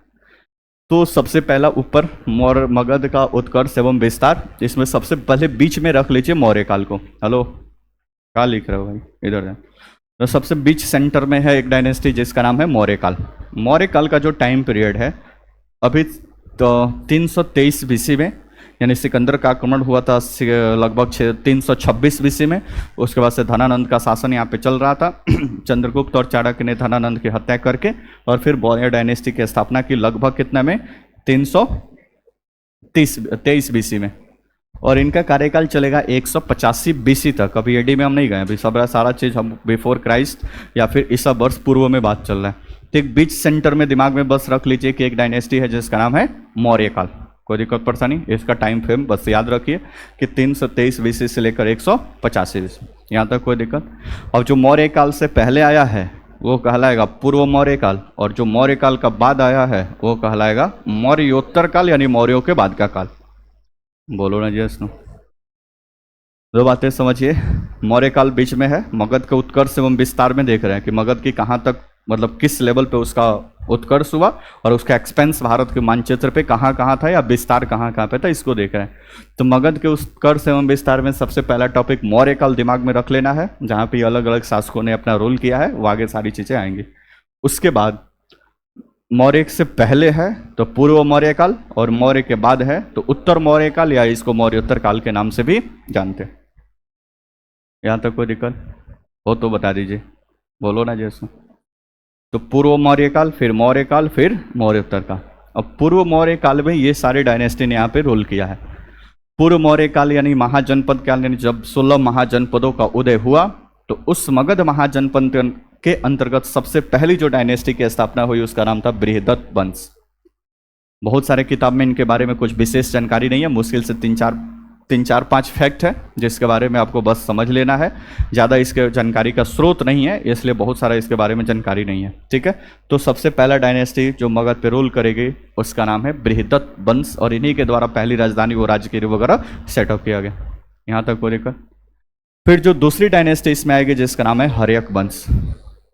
तो सबसे पहला ऊपर मगध का उत्कर्ष एवं विस्तार, इसमें सबसे पहले बीच में रख लीजिए मौर्य काल को। हेलो, क्या लिख रहे हो भाई? इधर जाए। तो सबसे बीच सेंटर में है एक डायनेस्टी जिसका नाम है मौर्य काल। मौर्य काल का जो टाइम पीरियड है अभी तो 323 बीसी में, यानी सिकंदर का आक्रमण हुआ था लगभग 326 बीसी में। उसके बाद से धनानंद का शासन यहाँ पे चल रहा था। चंद्रगुप्त और चाणक्य ने धनानंद की हत्या करके और फिर मौर्य डायनेस्टी की स्थापना की लगभग कितना में? 323 बीसी में। और इनका कार्यकाल चलेगा 185 बीसी तक। अभी एडी में हम नहीं गए, अभी सब सारा चीज़ हम बिफोर क्राइस्ट या फिर ईसा वर्ष पूर्व में बात चल रहा है। तो एक बीच सेंटर में दिमाग में बस रख लीजिए कि एक डायनेस्टी है जिसका नाम है मौर्य काल। कोई दिक्कत परेशानी? इसका टाइम फ्रेम बस याद रखिए कि 323 बीसी से लेकर 185 बीसी, यहाँ तक कोई दिक्कत। और जो मौर्य काल से पहले आया है वो कहलाएगा पूर्व मौर्य काल, और जो मौर्य काल का बाद आया है वो कहलाएगा मौर्योत्तर काल, यानी मौर्यों के बाद का काल। बोलो ना जी इसनो। दो बातें समझिए। मौर्य काल बीच में है, मगध के उत्कर्ष एवं विस्तार में देख रहे हैं कि मगध की कहाँ तक, मतलब किस लेवल पे उसका उत्कर्ष हुआ और उसका एक्सपेंस भारत के मानचित्र पे कहाँ कहाँ था या विस्तार कहाँ कहाँ पे था, इसको देख रहे हैं। तो मगध के उत्कर्ष एवं विस्तार में सबसे पहला टॉपिक मौर्य काल दिमाग में रख लेना है, जहाँ पे अलग अलग शासकों ने अपना रोल किया है, वो आगे सारी चीज़ें आएंगी। उसके बाद मौर्य से पहले है तो पूर्व मौर्य काल, और मौर्य के बाद है तो उत्तर मौर्य काल, या इसको मौर्योत्तर काल के नाम से भी जानते हैं। यहाँ तक कोई दिक्कत हो तो बता दीजिए, बोलो ना जैसे। तो पूर्व मौर्य काल, फिर मौर्य काल, फिर मौर्योत्तर काल। अब पूर्व मौर्य काल में ये सारे डायनेस्टी ने यहाँ पे रोल किया है। पूर्व मौर्य काल यानी महाजनपद काल, यानी जब 16 महाजनपदों का उदय हुआ तो उस मगध महाजनपद के अंतर्गत सबसे पहली जो डायनेस्टी की स्थापना हुई उसका नाम था बृहदत्त वंश। बहुत सारे किताब में इनके बारे में कुछ विशेष जानकारी नहीं है, मुश्किल से 3-4-5 फैक्ट है जिसके बारे में आपको बस समझ लेना है। ज़्यादा इसके जानकारी का स्रोत नहीं है, इसलिए बहुत सारा इसके बारे में जानकारी नहीं है, ठीक है। तो सबसे पहला डायनेस्टी जो मगध पे रूल करेगी उसका नाम है बृहदत्त वंश, और इन्हीं के द्वारा पहली राजधानी वो राजगिरी वगैरह सेटअप किया गया। यहाँ तक को लेकर फिर जो दूसरी डायनेस्टी इसमें आएगी जिसका नाम है हर्यक वंश।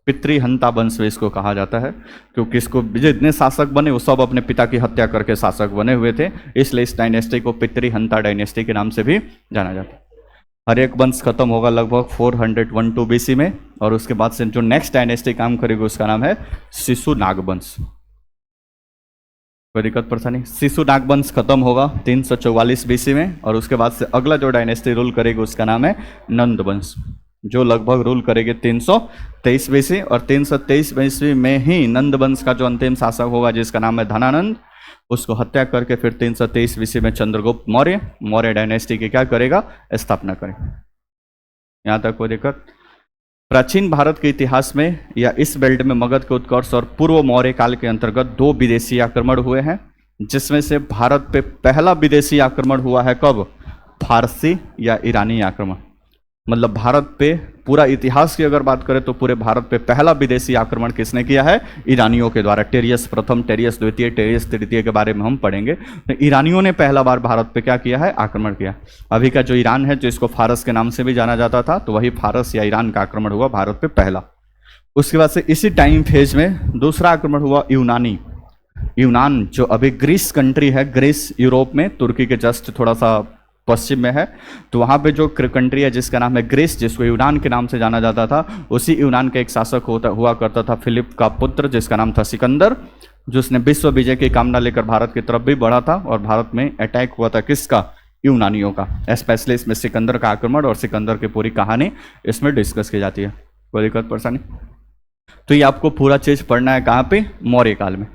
पितृहंता वंश भी इसको कहा जाता है, क्योंकि इसको जितने शासक बने वो सब अपने पिता की हत्या करके शासक बने हुए थे, इसलिए इस डायनेस्टी को पितृहंता डायनेस्टी के नाम से भी जाना जाता है। हर्यक वंश खत्म होगा लगभग 412 बीसी में, और उसके बाद से जो नेक्स्ट डायनेस्टी काम करेगी उसका नाम है शिशुनाग वंश। कोई दिक्कत परेशानी? शिशुनाग वंश खत्म होगा 344 बीसी में, और उसके बाद से अगला जो डायनेस्टी रूल करेगी उसका नाम है नंद वंश, जो लगभग रूल करेगी 323 बीसी, और 323 बीसी में ही नंद वंश का जो अंतिम शासक होगा जिसका नाम है धनानंद, उसको हत्या करके फिर 323 बीसी में चंद्रगुप्त मौर्य डायनेस्टी की क्या करेगा? स्थापना करेगा। यहाँ तक कोई दिक्कत? प्राचीन भारत के इतिहास में या इस बेल्ट में मगध के उत्कर्ष और पूर्व मौर्य काल के अंतर्गत 2 विदेशी आक्रमण हुए हैं, जिसमें से भारत पे पहला विदेशी आक्रमण हुआ है कब? फारसी या ईरानी आक्रमण। मतलब भारत पे पूरा इतिहास की अगर बात करें तो पूरे भारत पे पहला विदेशी आक्रमण किसने किया है? ईरानियों के द्वारा। टेरियस प्रथम, टेरियस द्वितीय, टेरियस तृतीय के बारे में हम पढ़ेंगे। तो ईरानियों ने पहला बार भारत पे क्या किया है? आक्रमण किया। अभी का जो ईरान है, जो इसको फारस के नाम से भी जाना जाता था, तो वही फारस या ईरान का आक्रमण हुआ भारत पे पहला। उसके बाद से इसी टाइम फेज में दूसरा आक्रमण हुआ यूनान, जो अभी ग्रीस कंट्री है, ग्रीस यूरोप में, तुर्की के जस्ट थोड़ा सा पश्चिम में है। तो वहाँ पे जो कंट्री है जिसका नाम है ग्रीस, जिसको यूनान के नाम से जाना जाता था, उसी यूनान का एक शासक हुआ करता था फिलिप का पुत्र, जिसका नाम था सिकंदर, जिसने विश्व विजय की कामना लेकर भारत की तरफ भी बढ़ा था, और भारत में अटैक हुआ था किसका? यूनानियों का। स्पेशली इसमें सिकंदर का आक्रमण और सिकंदर की पूरी कहानी इसमें डिस्कस की जाती है। कोई दिक्कत परेशानी? तो ये आपको पूरा चीज़ पढ़ना है कहाँ पे? मौर्य काल में।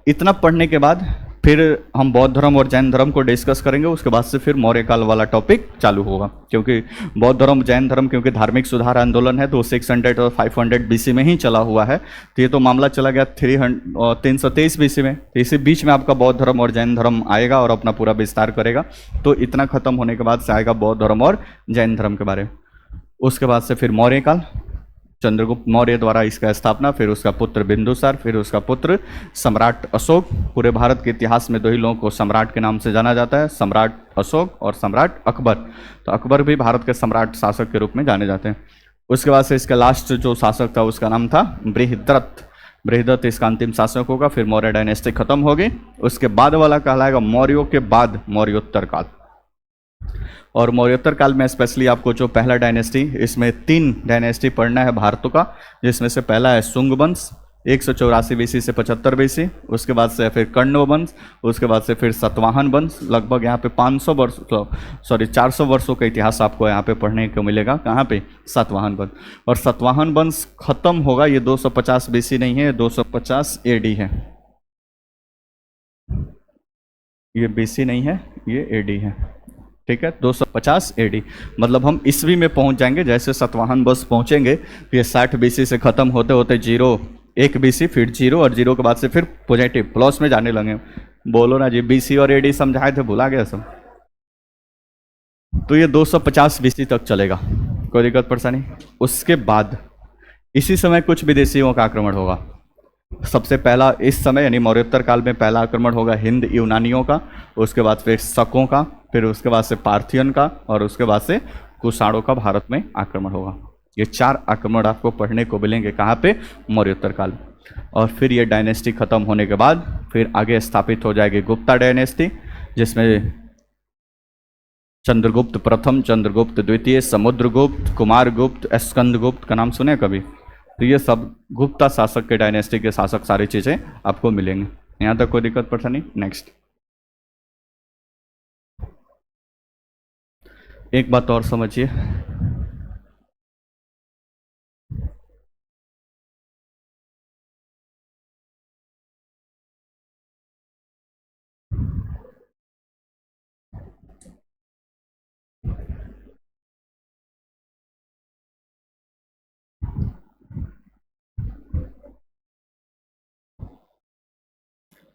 इतना पढ़ने के बाद फिर हम बौद्ध धर्म और जैन धर्म को डिस्कस करेंगे। उसके बाद से फिर मौर्य काल वाला टॉपिक चालू होगा, क्योंकि बौद्ध धर्म जैन धर्म क्योंकि धार्मिक सुधार आंदोलन है, तो 600 और 500 बीसी में ही चला हुआ है। तो ये तो मामला चला गया 323 बीसी में। तो इसी बीच में आपका बौद्ध धर्म और जैन धर्म आएगा और अपना पूरा विस्तार करेगा। तो इतना खत्म होने के बाद से आएगा बौद्ध धर्म और जैन धर्म के बारे में। उसके बाद से फिर मौर्य काल, चंद्रगुप्त मौर्य द्वारा इसका स्थापना, फिर उसका पुत्र बिंदुसार, फिर उसका पुत्र सम्राट अशोक। पूरे भारत के इतिहास में 2 ही लोगों को सम्राट के नाम से जाना जाता है, सम्राट अशोक और सम्राट अकबर। तो अकबर भी भारत के सम्राट शासक के रूप में जाने जाते हैं। उसके बाद से इसका लास्ट जो शासक था उसका नाम था बृहदत्त इसका अंतिम शासक होगा। फिर मौर्य डायनेस्टी खत्म होगी। उसके बाद वाला कहलाएगा मौर्यों के बाद मौर्योत्तर काल। और मौर्योत्तर काल में स्पेशली आपको जो पहला डायनेस्टी, इसमें 3 डायनेस्टी पढ़ना है भारत का, जिसमें से पहला है शुंग वंश 184 बीसी से 75 बीसी। उसके बाद से फिर कर्ण वंश, उसके बाद से फिर सातवाहन वंश। लगभग यहाँ पे 400 वर्षों का इतिहास आपको यहाँ पे पढ़ने को मिलेगा। कहाँ पे? सातवाहन वंश। और सातवाहन वंश खत्म होगा, ये 250 बीसी नहीं है, 250 एडी है। ये बीसी नहीं है, ये एडी है। ठीक है, 250 एडी। मतलब हम ईस्वी में पहुंच जाएंगे। जैसे सातवाहन वंश पहुंचेंगे तो ये 60 बीसी से खत्म होते होते 1 बीसी, फिर 0, और 0 के बाद से फिर पॉजिटिव प्लस में जाने लगे। बोलो ना जी, बीसी और एडी समझाए थे, भुला गया सब। तो ये 250 बीसी तक चलेगा, कोई दिक्कत परेशानी? उसके बाद इसी समय कुछ विदेशियों का आक्रमण होगा। सबसे पहला इस समय यानी मौर्योत्तर काल में पहला आक्रमण होगा हिंद यूनानियों का, उसके बाद फिर शकों का, फिर उसके बाद से पार्थियन का, और उसके बाद से कुषाणों का भारत में आक्रमण होगा। ये 4 आक्रमण आपको पढ़ने को मिलेंगे कहाँ पे? मौर्योत्तर काल। और फिर ये डायनेस्टी खत्म होने के बाद फिर आगे स्थापित हो जाएगी गुप्ता डायनेस्टी, जिसमें चंद्रगुप्त प्रथम, चंद्रगुप्त द्वितीय, समुद्रगुप्त, कुमारगुप्त, स्कंदगुप्त का नाम सुने कभी? तो ये सब गुप्ता शासक के डायनेस्टी के शासक सारी चीज़ें आपको मिलेंगे। यहाँ तक कोई दिक्कत परेशानी? नेक्स्ट एक बात और समझिए,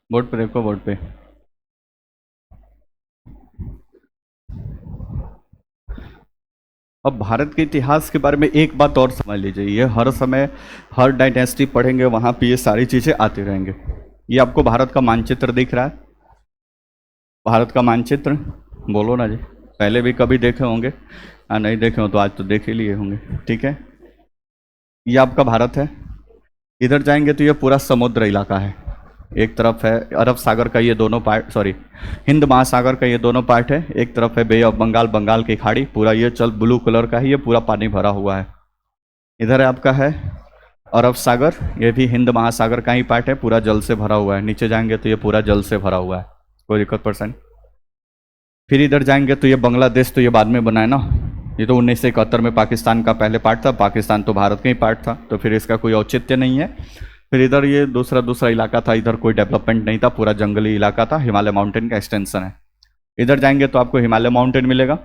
बोर्ड पे देखो, बोर्ड पे। अब भारत के इतिहास के बारे में एक बात और समझ लीजिए, ये हर समय हर डायनेस्टी पढ़ेंगे वहाँ पे ये सारी चीज़ें आती रहेंगे। ये आपको भारत का मानचित्र दिख रहा है, भारत का मानचित्र, बोलो ना जी, पहले भी कभी देखे होंगे, नहीं देखे हो तो आज तो देख ही लिए होंगे। ठीक है, ये आपका भारत है, इधर जाएंगे तो ये पूरा समुद्र इलाका है, एक तरफ है अरब सागर का ये दोनों पार्ट, सॉरी हिंद महासागर का ये दोनों पार्ट है, एक तरफ है बे ऑफ बंगाल, बंगाल की खाड़ी, पूरा ये चल ब्लू कलर का है, ये पूरा पानी भरा हुआ है। इधर आपका है अरब सागर, ये भी हिंद महासागर का ही पार्ट है, पूरा जल से भरा हुआ है। नीचे जाएंगे तो ये पूरा जल से भरा हुआ है, कोई दिक्कत परेशानी। फिर इधर जाएंगे तो ये बांग्लादेश, तो ये बाद में बना है ना, ये तो 1971 में पाकिस्तान का पहले पार्ट था, पाकिस्तान तो भारत का ही पार्ट था, तो फिर इसका कोई औचित्य नहीं है। फिर इधर ये दूसरा इलाका था, इधर कोई डेवलपमेंट नहीं था, पूरा जंगली इलाका था, हिमालय माउंटेन का एक्सटेंशन है। इधर जाएंगे तो आपको हिमालय माउंटेन मिलेगा,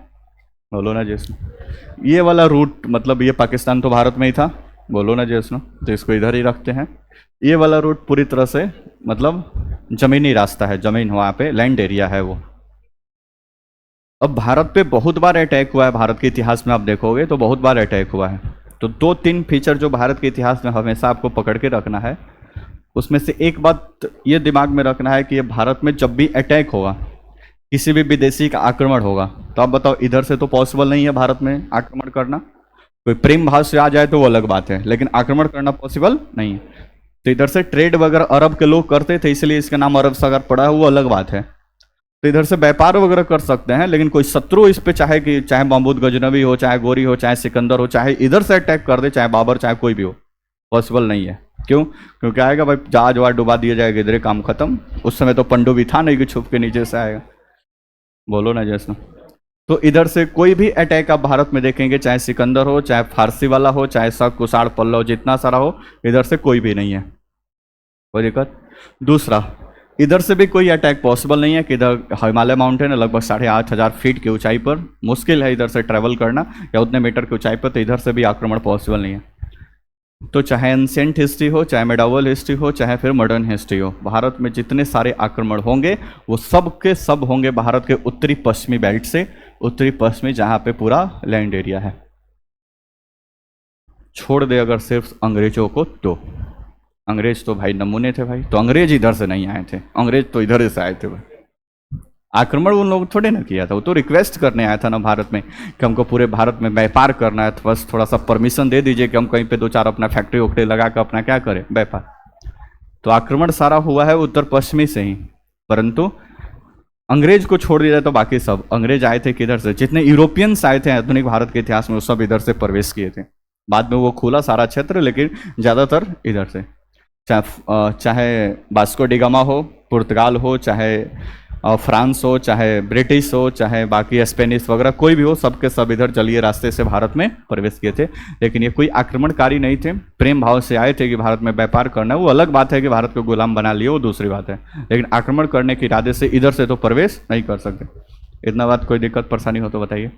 बोलो ना जैसनो। ये वाला रूट मतलब ये पाकिस्तान तो भारत में ही था, बोलो ना जैसनो, तो इसको इधर ही रखते हैं। ये वाला रूट पूरी तरह से मतलब जमीनी रास्ता है, जमीन वहाँ पे लैंड एरिया है वो। अब भारत पे बहुत बार अटैक हुआ है, भारत के इतिहास में आप देखोगे तो बहुत बार अटैक हुआ है। तो 2-3 फीचर जो भारत के इतिहास में हमेशा आपको पकड़ के रखना है, उसमें से एक बात ये दिमाग में रखना है कि ये भारत में जब भी अटैक होगा, किसी भी विदेशी का आक्रमण होगा, तो आप बताओ इधर से तो पॉसिबल नहीं है भारत में आक्रमण करना। कोई प्रेम भाव से आ जाए तो वो अलग बात है, लेकिन आक्रमण करना पॉसिबल नहीं है। तो इधर से ट्रेड वगैरह अरब के लोग करते थे, इसलिए इसका नाम अरब सागर पड़ा है, वो अलग बात है। तो इधर से व्यापार वगैरह कर सकते हैं, लेकिन कोई शत्रु इस पे चाहे महमूद गजनवी हो, चाहे गोरी हो, चाहे सिकंदर हो, चाहे इधर से अटैक कर दे, चाहे बाबर, चाहे कोई भी हो, पॉसिबल नहीं है। क्यों? क्योंकि आएगा भाई जहाज वहाज डुबा दिया जाएगा, इधर काम खत्म। उस समय तो पनडुब्बी था नहीं कि छुप के नीचे से आएगा, बोलो ना जैसा। तो इधर से कोई भी अटैक आप भारत में देखेंगे, चाहे सिकंदर हो, चाहे फारसी वाला हो, चाहे शक कुषाण पल्लव जितना सारा हो, इधर से कोई भी नहीं है, कोई दिक्कत। दूसरा, इधर से भी कोई अटैक पॉसिबल नहीं है कि इधर हिमालय माउंटेन है लगभग 8,500 फीट की ऊंचाई पर, मुश्किल है इधर से ट्रैवल करना, या उतने मीटर की ऊंचाई पर, तो इधर से भी आक्रमण पॉसिबल नहीं है। तो चाहे एंशिएंट हिस्ट्री हो, चाहे मेडावल हिस्ट्री हो, चाहे फिर मॉडर्न हिस्ट्री हो, भारत में जितने सारे आक्रमण होंगे वो सब के सब होंगे भारत के उत्तरी पश्चिमी बेल्ट से, उत्तरी पश्चिमी जहाँ पे पूरा लैंड एरिया है। छोड़ दे अगर सिर्फ अंग्रेजों को, तो अंग्रेज तो भाई नमूने थे भाई, तो अंग्रेज इधर से नहीं आए थे, अंग्रेज तो इधर से आए थे भाई। आक्रमण उन लोग थोड़े ना किया था, वो तो रिक्वेस्ट करने आया था ना भारत में कि हमको पूरे भारत में व्यापार करना है, तो बस थोड़ा सा परमिशन दे दीजिए कि हम कहीं पे 2-4 अपना फैक्ट्री वैक्ट्री लगा कर अपना क्या करें, व्यापार। तो आक्रमण सारा हुआ है उत्तर पश्चिमी से ही, परंतु अंग्रेज को छोड़ दिया जाए तो बाकी सब अंग्रेज आए थे किधर से, जितने यूरोपियंस आए थे आधुनिक भारत के इतिहास में वो सब इधर से प्रवेश किए थे। बाद में वो खुला सारा क्षेत्र, लेकिन ज़्यादातर इधर से। चाहे वास्को डी गामा हो, पुर्तगाल हो, चाहे फ्रांस हो, चाहे ब्रिटिश हो, चाहे बाकी स्पेनिश वगैरह कोई भी हो, सबके सब इधर जलीय रास्ते से भारत में प्रवेश किए थे। लेकिन ये कोई आक्रमणकारी नहीं थे, प्रेम भाव से आए थे कि भारत में व्यापार करना है। वो अलग बात है कि भारत को गुलाम बना लिए, वो दूसरी बात है, लेकिन आक्रमण करने के इरादे से इधर से तो प्रवेश नहीं कर सकते। इतना बात कोई दिक्कत परेशानी हो तो बताइए।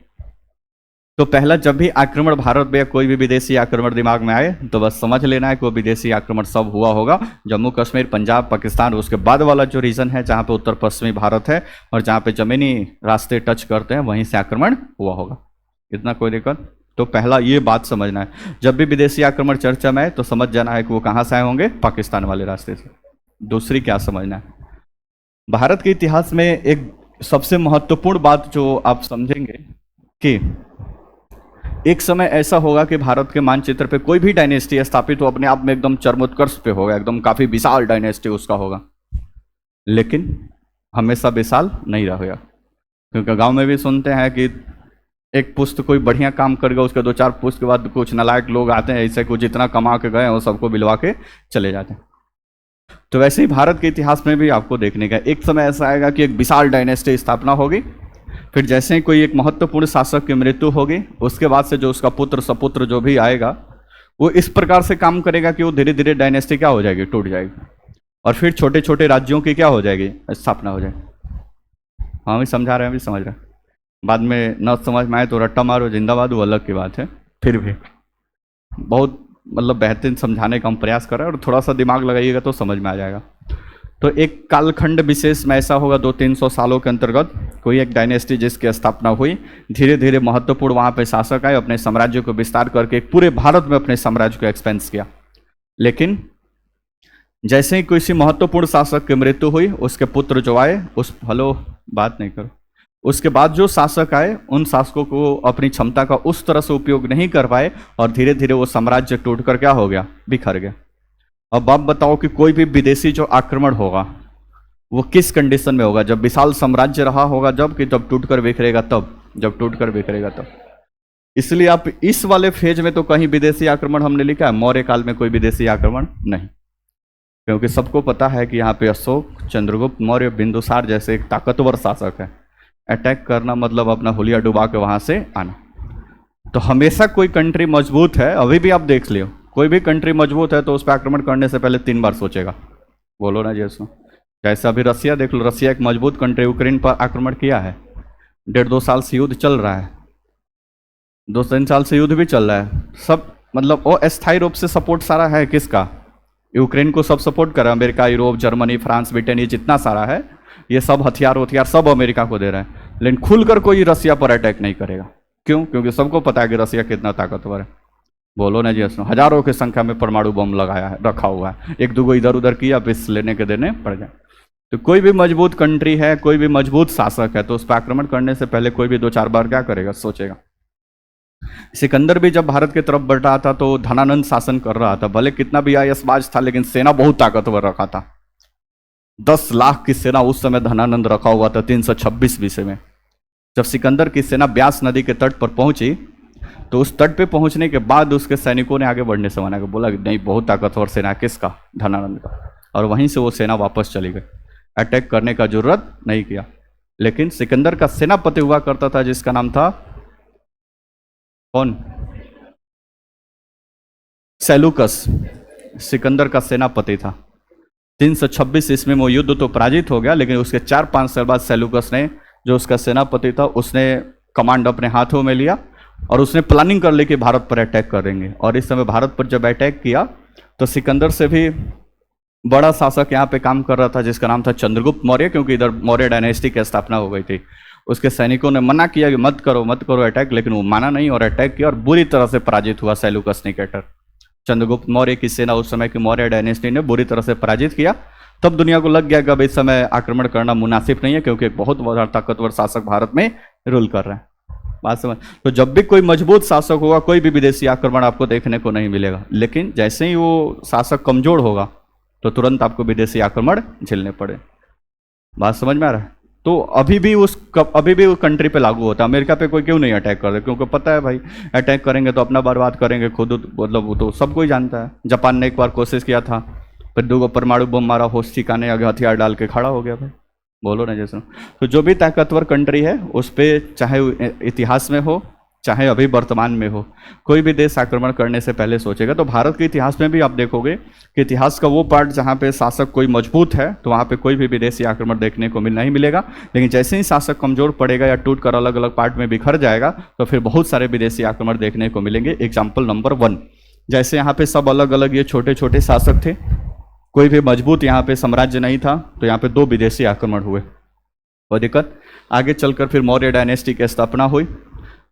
तो पहला, जब भी आक्रमण भारत में या कोई भी विदेशी आक्रमण दिमाग में आए तो बस समझ लेना है कि वो विदेशी आक्रमण सब हुआ होगा जम्मू कश्मीर, पंजाब, पाकिस्तान, उसके बाद वाला जो रीजन है जहाँ पे उत्तर पश्चिमी भारत है और जहाँ पे जमीनी रास्ते टच करते हैं, वहीं से आक्रमण हुआ होगा। इतना कोई दिक्कत। तो पहला ये बात समझना है, जब भी विदेशी आक्रमण चर्चा में आए तो समझ जाना है कि वो कहाँ से आए होंगे, पाकिस्तान वाले रास्ते से। दूसरी क्या समझना है, भारत के इतिहास में एक सबसे महत्वपूर्ण बात जो आप समझेंगे कि एक समय ऐसा होगा कि भारत के मानचित्र पे कोई भी डायनेस्टी स्थापित हो, अपने आप में एकदम चरमोत्कर्ष पे होगा, एकदम काफी विशाल डायनेस्टी उसका होगा, लेकिन हमेशा विशाल नहीं रहेगा। क्योंकि गांव में भी सुनते हैं कि एक पुस्त कोई बढ़िया काम करेगा, उसके 2-4 पुस्त के बाद कुछ नालायक लोग आते हैं, ऐसे कुछ जितना कमा के गए वो सबको बिलवा के चले जाते हैं। तो वैसे ही भारत के इतिहास में भी आपको देखने का एक समय ऐसा आएगा कि एक विशाल डायनेस्टी स्थापना होगी, फिर जैसे ही कोई एक महत्वपूर्ण शासक की मृत्यु होगी, उसके बाद से जो उसका पुत्र सपुत्र जो भी आएगा वो इस प्रकार से काम करेगा कि वो धीरे धीरे डायनेस्टी क्या हो जाएगी, टूट जाएगी, और फिर छोटे छोटे राज्यों की क्या हो जाएगी, स्थापना हो जाएगी। हाँ भी समझा रहे हैं, अभी समझ रहे हैं। बाद में न समझ में आए तो रट्टा मारो जिंदाबाद, वो अलग की बात है। फिर भी बहुत मतलब बेहतरीन समझाने का हम प्रयास कर रहे हैं, और थोड़ा सा दिमाग लगाइएगा तो समझ में आ जाएगा। तो एक कालखंड विशेष में ऐसा होगा 200-300 सालों के अंतर्गत कोई एक डायनेस्टी जिसकी स्थापना हुई, धीरे धीरे महत्वपूर्ण वहाँ पे शासक आए, अपने साम्राज्य को विस्तार करके पूरे भारत में अपने साम्राज्य को एक्सपेंस किया। लेकिन जैसे ही किसी महत्वपूर्ण शासक की मृत्यु हुई, उसके पुत्र जो आए, बात नहीं करो, उसके बाद जो शासक आए उन शासकों को अपनी क्षमता का उस तरह से उपयोग नहीं कर पाए, और धीरे धीरे वो साम्राज्य टूट कर क्या हो गया, बिखर गया। अब आप बताओ कि कोई भी विदेशी जो आक्रमण होगा वो किस कंडीशन में होगा? जब विशाल साम्राज्य रहा होगा, जब कि जब टूटकर बिखरेगा तब, जब टूटकर बिखरेगा तब। इसलिए आप इस वाले फेज में तो कहीं विदेशी आक्रमण हमने लिखा है, मौर्य काल में कोई विदेशी आक्रमण नहीं, क्योंकि सबको पता है कि यहाँ पे अशोक, चंद्रगुप्त मौर्य, बिंदुसार जैसे एक ताकतवर शासक है। अटैक करना मतलब अपना हुलिया डुबा के वहां से आना। तो हमेशा कोई कंट्री मजबूत है, अभी भी आप देख लियो, कोई भी कंट्री मजबूत है तो उस पर आक्रमण करने से पहले 3 बार सोचेगा। बोलो ना जैसो। जैसे अभी रसिया देख लो, रसिया एक मजबूत कंट्री, यूक्रेन पर आक्रमण किया है, 1.5-2 साल से युद्ध चल रहा है, 2-3 साल से युद्ध भी चल रहा है, सब मतलब वो अस्थायी रूप से सपोर्ट सारा है किसका? यूक्रेन को सब सपोर्ट कर रहा है, America, Europe, Germany, France, Britain, ये जितना सारा है ये सब हथियार सब अमेरिका को दे रहा है, लेकिन खुलकर कोई रसिया पर अटैक नहीं करेगा। क्यों? क्योंकि सबको पता है कि रसिया कितना ताकतवर है। बोलो ना जी, हजारों की संख्या में परमाणु बम लगाया है, रखा हुआ है, 1-2 इधर उधर किया, बिस लेने के देने पड़ जाए। तो कोई भी मजबूत कंट्री है, कोई भी मजबूत शासक है, तो उस पर आक्रमण करने से पहले कोई भी 2-4 बार क्या करेगा? सोचेगा। सिकंदर भी जब भारत की तरफ बढ़ रहा था तो धनानंद शासन कर रहा था, भले कितना भी आयसबाज था लेकिन सेना बहुत ताकतवर रखा था। 10 लाख की सेना उस समय धनानंद रखा हुआ था 326 बीसी में। जब सिकंदर की सेना ब्यास नदी के तट पर पहुंची तो उस तट पे पहुंचने के बाद उसके सैनिकों ने आगे बढ़ने से मना कर, बोला नहीं बहुत ताकतवर सेना है, किसका? धनानंद का। और वहीं से वो सेना वापस चली गई, अटैक करने का जरूरत नहीं किया। लेकिन सिकंदर का सेनापति हुआ करता था जिसका नाम था कौन? सेलुकस, सिकंदर का सेनापति था। 326 ईस्वी में वो युद्ध तो पराजित हो गया, लेकिन उसके 4-5 साल बाद सेलुकस ने, जो उसका सेनापति था, उसने कमांड अपने हाथों में लिया और उसने प्लानिंग कर ली कि भारत पर अटैक करेंगे। और इस समय भारत पर जब अटैक किया तो सिकंदर से भी बड़ा शासक यहाँ पे काम कर रहा था जिसका नाम था चंद्रगुप्त मौर्य, क्योंकि इधर मौर्य डायनेस्टी की स्थापना हो गई थी। उसके सैनिकों ने मना किया कि मत करो अटैक, लेकिन वो माना नहीं और अटैक किया और बुरी तरह से पराजित हुआ सेलुकस निकेटर। चंद्रगुप्त मौर्य की सेना उस समय की मौर्य डायनेस्टी ने बुरी तरह से पराजित किया। तब दुनिया को लग गया कि अब इस समय आक्रमण करना मुनासिब नहीं है, क्योंकि एक बहुत बड़ा ताकतवर शासक भारत में रूल कर रहा है। बात समझ? तो जब भी कोई मजबूत शासक होगा कोई भी विदेशी आक्रमण आपको देखने को नहीं मिलेगा, लेकिन जैसे ही वो शासक कमजोर होगा तो तुरंत आपको विदेशी आक्रमण झेलने पड़े। बात समझ में आ रहा है? तो अभी भी वो कंट्री पे लागू होता है। अमेरिका पे कोई क्यों नहीं अटैक कर रहा? क्योंकि पता है भाई अटैक करेंगे तो अपना बर्बाद करेंगे खुद, मतलब वो तो सब कोई जानता है। जापान ने एक बार कोशिश किया था, फिर 2 परमाणु बम मारा, होश ठिकाने आगे हथियार डाल के खड़ा हो गया भाई। बोलो ना जैसे। तो जो भी ताकतवर कंट्री है उस पर, चाहे इतिहास में हो चाहे अभी वर्तमान में हो, कोई भी देश आक्रमण करने से पहले सोचेगा। तो भारत के इतिहास में भी आप देखोगे कि इतिहास का वो पार्ट जहाँ पे शासक कोई मजबूत है तो वहाँ पे कोई भी विदेशी आक्रमण देखने को नहीं मिलेगा। लेकिन जैसे ही शासक कमजोर पड़ेगा या टूट कर अलग अलग पार्ट में बिखर जाएगा तो फिर बहुत सारे विदेशी आक्रमण देखने को मिलेंगे। एग्जाम्पल नंबर 1, जैसे यहाँ पे सब अलग अलग ये छोटे छोटे शासक थे, कोई भी मजबूत यहाँ पे साम्राज्य नहीं था, तो यहाँ पे 2 विदेशी आक्रमण हुए और दिक्कत। आगे चलकर फिर मौर्य डायनेस्टी की स्थापना हुई।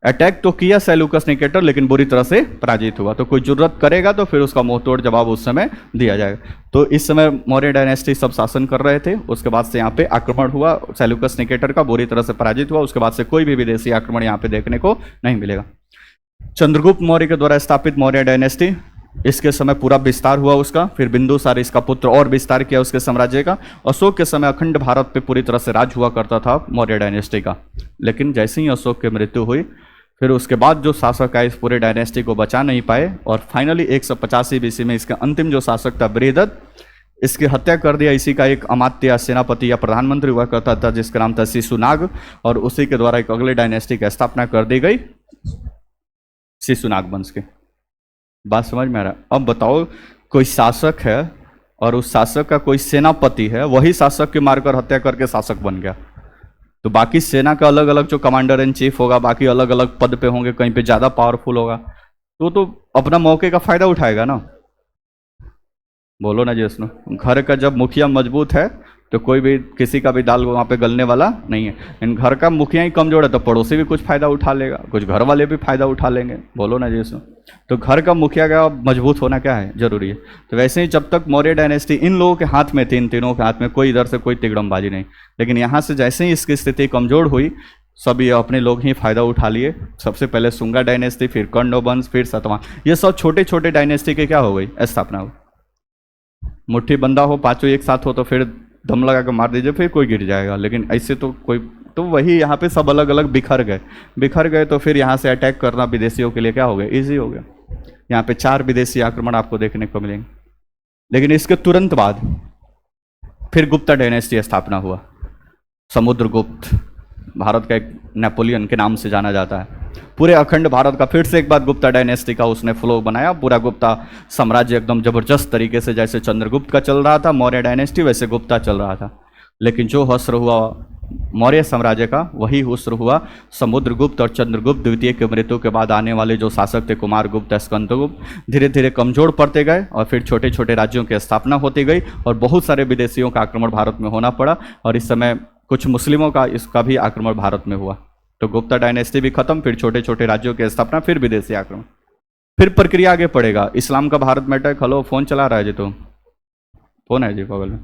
अटैक तो किया सेलुकस निकेटर, लेकिन बुरी तरह से पराजित हुआ। तो कोई जरूरत करेगा तो फिर उसका मुंह तोड़ जवाब उस समय दिया जाएगा। तो इस समय मौर्य डायनेस्टी सब शासन कर रहे थे। उसके बाद से यहाँ पे आक्रमण हुआ सेलुकस निकेटर का, बुरी तरह से पराजित हुआ। उसके बाद से कोई भी विदेशी आक्रमण यहाँ पे देखने को नहीं मिलेगा। चंद्रगुप्त मौर्य के द्वारा स्थापित मौर्य डायनेस्टी, इसके समय पूरा विस्तार हुआ उसका। फिर बिंदुसार इसका पुत्र और विस्तार किया उसके साम्राज्य का। अशोक के समय अखंड भारत पे पूरी तरह से राज हुआ करता था मौर्य डायनेस्टी का। लेकिन जैसे ही अशोक की मृत्यु हुई फिर उसके बाद जो शासक आए इस पूरे डायनेस्टी को बचा नहीं पाए और फाइनली 185 बीसी में इसका अंतिम जो शासक था बृहदत्त, इसकी हत्या कर दिया। इसी का एक अमात्य सेनापति या प्रधानमंत्री हुआ करता था जिसका नाम था शिशुनाग, और उसी के द्वारा एक अगले डायनेस्टी की स्थापना कर दी गई शिशुनाग वंश के। बात समझ में आ रहा है? अब बताओ, कोई शासक है और उस शासक का कोई सेनापति है, वही शासक की मारकर हत्या करके शासक बन गया, तो बाकी सेना का अलग अलग जो कमांडर इन चीफ होगा, बाकी अलग अलग पद पे होंगे, कहीं पे ज़्यादा पावरफुल होगा, तो अपना मौके का फायदा उठाएगा ना। बोलो ना जी। सुनो, घर का जब मुखिया मजबूत है तो कोई भी किसी का भी दाल वहाँ पे गलने वाला नहीं है। इन घर का मुखिया ही कमजोर है तो पड़ोसी भी कुछ फायदा उठा लेगा, कुछ घर वाले भी फायदा उठा लेंगे। बोलो ना जी। सुनो, तो घर का मुखिया का मजबूत होना क्या है, जरूरी है। तो वैसे ही जब तक मौर्य डायनेस्टी इन लोगों के हाथ में थी, इन तीनों के हाथ में, कोई इधर से कोई तिगड़मबाजी नहीं। लेकिन यहाँ से जैसे ही इसकी स्थिति कमजोर हुई, सब ये अपने लोग ही फायदा उठा लिए। सबसे पहले शुंगा डायनेस्टी, फिर कर्ण वंश, फिर सातवाहन, ये सब छोटे छोटे डायनेस्टी के क्या हो गई, स्थापना हुई। मुट्ठी बंदा हो, पांचों एक साथ हो तो फिर दम लगा के मार दीजिए, फिर कोई गिर जाएगा। लेकिन ऐसे तो कोई, तो वही यहाँ पे सब अलग अलग बिखर गए तो फिर यहाँ से अटैक करना विदेशियों के लिए क्या हो गया, ईजी हो गया। यहाँ पे 4 विदेशी आक्रमण आपको देखने को मिलेंगे। लेकिन इसके तुरंत बाद फिर गुप्ता डायनेस्टी स्थापना हुआ। समुद्रगुप्त, भारत का एक नेपोलियन के नाम से जाना जाता है। पूरे अखंड भारत का फिर से एक बार गुप्ता डायनेस्टी का उसने फ्लो बनाया। पूरा गुप्ता साम्राज्य एकदम जबरदस्त तरीके से, जैसे चंद्रगुप्त का चल रहा था मौर्य डायनेस्टी, वैसे गुप्ता चल रहा था। लेकिन जो हस्र हुआ मौर्य साम्राज्य का, वही हस्र हुआ समुद्रगुप्त और चंद्रगुप्त द्वितीय की मृत्यु के बाद आने वाले जो शासक थे, कुमारगुप्त, स्कंदगुप्त, धीरे धीरे कमजोर पड़ते गए और फिर छोटे छोटे राज्यों की स्थापना होती गई और बहुत सारे विदेशियों का आक्रमण भारत में होना पड़ा। और इस समय कुछ मुस्लिमों का इसका भी आक्रमण भारत में हुआ। तो गुप्ता डायनेस्टी भी खत्म, फिर छोटे छोटे राज्यों की स्थापना, फिर विदेशी आक्रमण, फिर प्रक्रिया आगे पड़ेगा। इस्लाम का भारत में अटैक। हेलो, फोन चला रहा है जी, तो फोन है जी बगल में,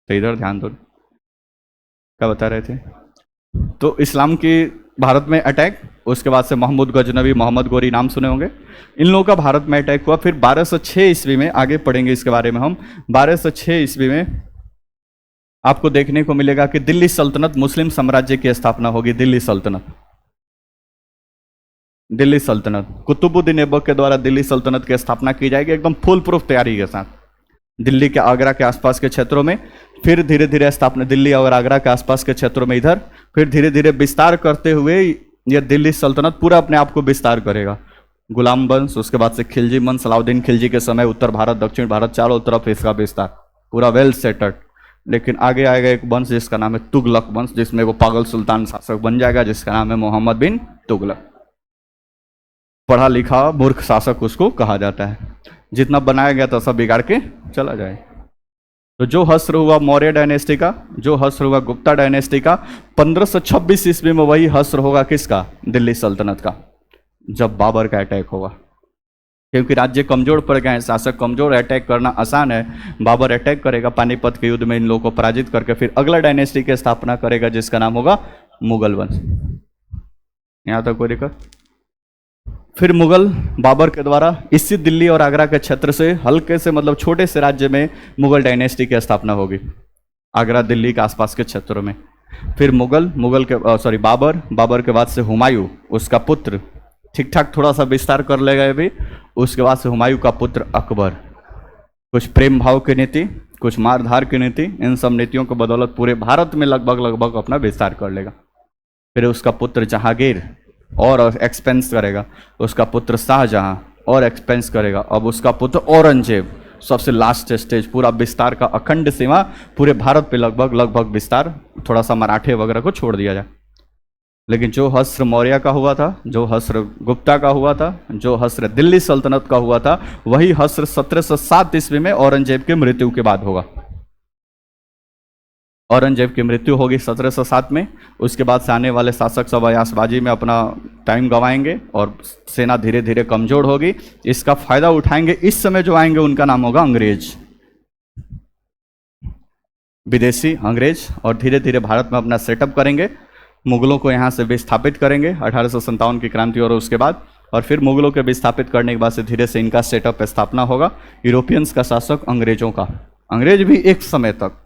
तो इधर ध्यान दो। क्या बता रहे थे? तो इस्लाम की भारत में अटैक, उसके बाद से महमूद गजनवी, मोहम्मद गोरी नाम सुने होंगे, इन लोगों का भारत में अटैक हुआ। फिर 1206 ईस्वी में, आगे पढ़ेंगे इसके बारे में हम, 1206 ईस्वी में आपको देखने को मिलेगा कि दिल्ली सल्तनत, मुस्लिम साम्राज्य की स्थापना होगी। दिल्ली सल्तनत, दिल्ली सल्तनत कुतुबुद्दीन ऐबक के द्वारा दिल्ली सल्तनत की स्थापना की जाएगी, एकदम फुल प्रूफ तैयारी के साथ। दिल्ली के, आगरा के आसपास के क्षेत्रों में, फिर धीरे धीरे स्थापना दिल्ली और आगरा के आसपास के क्षेत्रों में इधर, फिर धीरे धीरे विस्तार करते हुए यह दिल्ली सल्तनत पूरा अपने आप को विस्तार करेगा। गुलाम वंश, उसके बाद से खिलजी वंश, सलाउद्दीन खिलजी के समय उत्तर भारत, दक्षिण भारत, चारों तरफ इसका विस्तार पूरा वेल सेटल्ड। लेकिन आगे आएगा एक वंश जिसका नाम है तुगलक वंश, जिसमें वो पागल सुल्तान शासक बन जाएगा जिसका नाम है मोहम्मद बिन तुगलक। पढ़ा लिखा मूर्ख शासक उसको कहा जाता है। जितना बनाया गया था सब बिगाड़ के चला जाए। तो जो हस्र हुआ मौर्य डायनेस्टी का, जो हस्र हुआ गुप्ता डायनेस्टी का, 1526 ईस्वी में वही हस्र होगा किसका, दिल्ली सल्तनत का, जब बाबर का अटैक होगा। क्योंकि राज्य कमजोर पड़ गए हैं, शासक कमजोर, अटैक करना आसान है। बाबर अटैक करेगा पानीपत के युद्ध में, इन लोगों को पराजित करके फिर अगला डायनेस्टी की स्थापना करेगा जिसका नाम होगा मुगल वंश। यहां तक कोई दिक्कत? फिर मुगल बाबर के द्वारा इसी दिल्ली और आगरा के क्षेत्र से, हल्के से मतलब छोटे से राज्य में मुगल डायनेस्टी की स्थापना होगी, आगरा दिल्ली के आसपास के क्षेत्रों में। फिर बाबर के बाद से हुमायूं, उसका पुत्र, ठीक ठाक थोड़ा सा विस्तार कर लेगा अभी। उसके बाद से हुमायूं का पुत्र अकबर, कुछ प्रेम भाव की नीति, कुछ मारधार की नीति, इन सब नीतियों को बदौलत पूरे भारत में लगभग अपना विस्तार कर लेगा। फिर उसका पुत्र जहांगीर और एक्सपेंस करेगा, उसका पुत्र शाहजहां और एक्सपेंस करेगा। अब उसका पुत्र औरंगजेब, सबसे लास्ट स्टेज, पूरा विस्तार का अखंड सीमा पूरे भारत पे लगभग विस्तार, थोड़ा सा मराठे वगैरह को छोड़ दिया जाए। लेकिन जो हस्र मौर्य का हुआ था, जो हस्र गुप्ता का हुआ था, जो हस्र दिल्ली सल्तनत का हुआ था, वही हस्र 1707 ईस्वी में औरंगजेब की मृत्यु के बाद होगा। औरंगजेब की मृत्यु होगी 1707 में। उसके बाद से आने वाले शासक सब अयासबाजी में अपना टाइम गंवाएंगे और सेना धीरे धीरे कमजोर होगी। इसका फायदा उठाएंगे इस समय जो आएंगे उनका नाम होगा अंग्रेज, विदेशी अंग्रेज, और धीरे धीरे भारत में अपना सेटअप करेंगे। मुगलों को यहाँ से विस्थापित करेंगे 1857 की क्रांति और उसके बाद, और फिर मुगलों के विस्थापित करने के बाद से धीरे से इनका सेटअप स्थापना होगा। यूरोपियंस का शासक अंग्रेजों का, अंग्रेज भी एक समय तक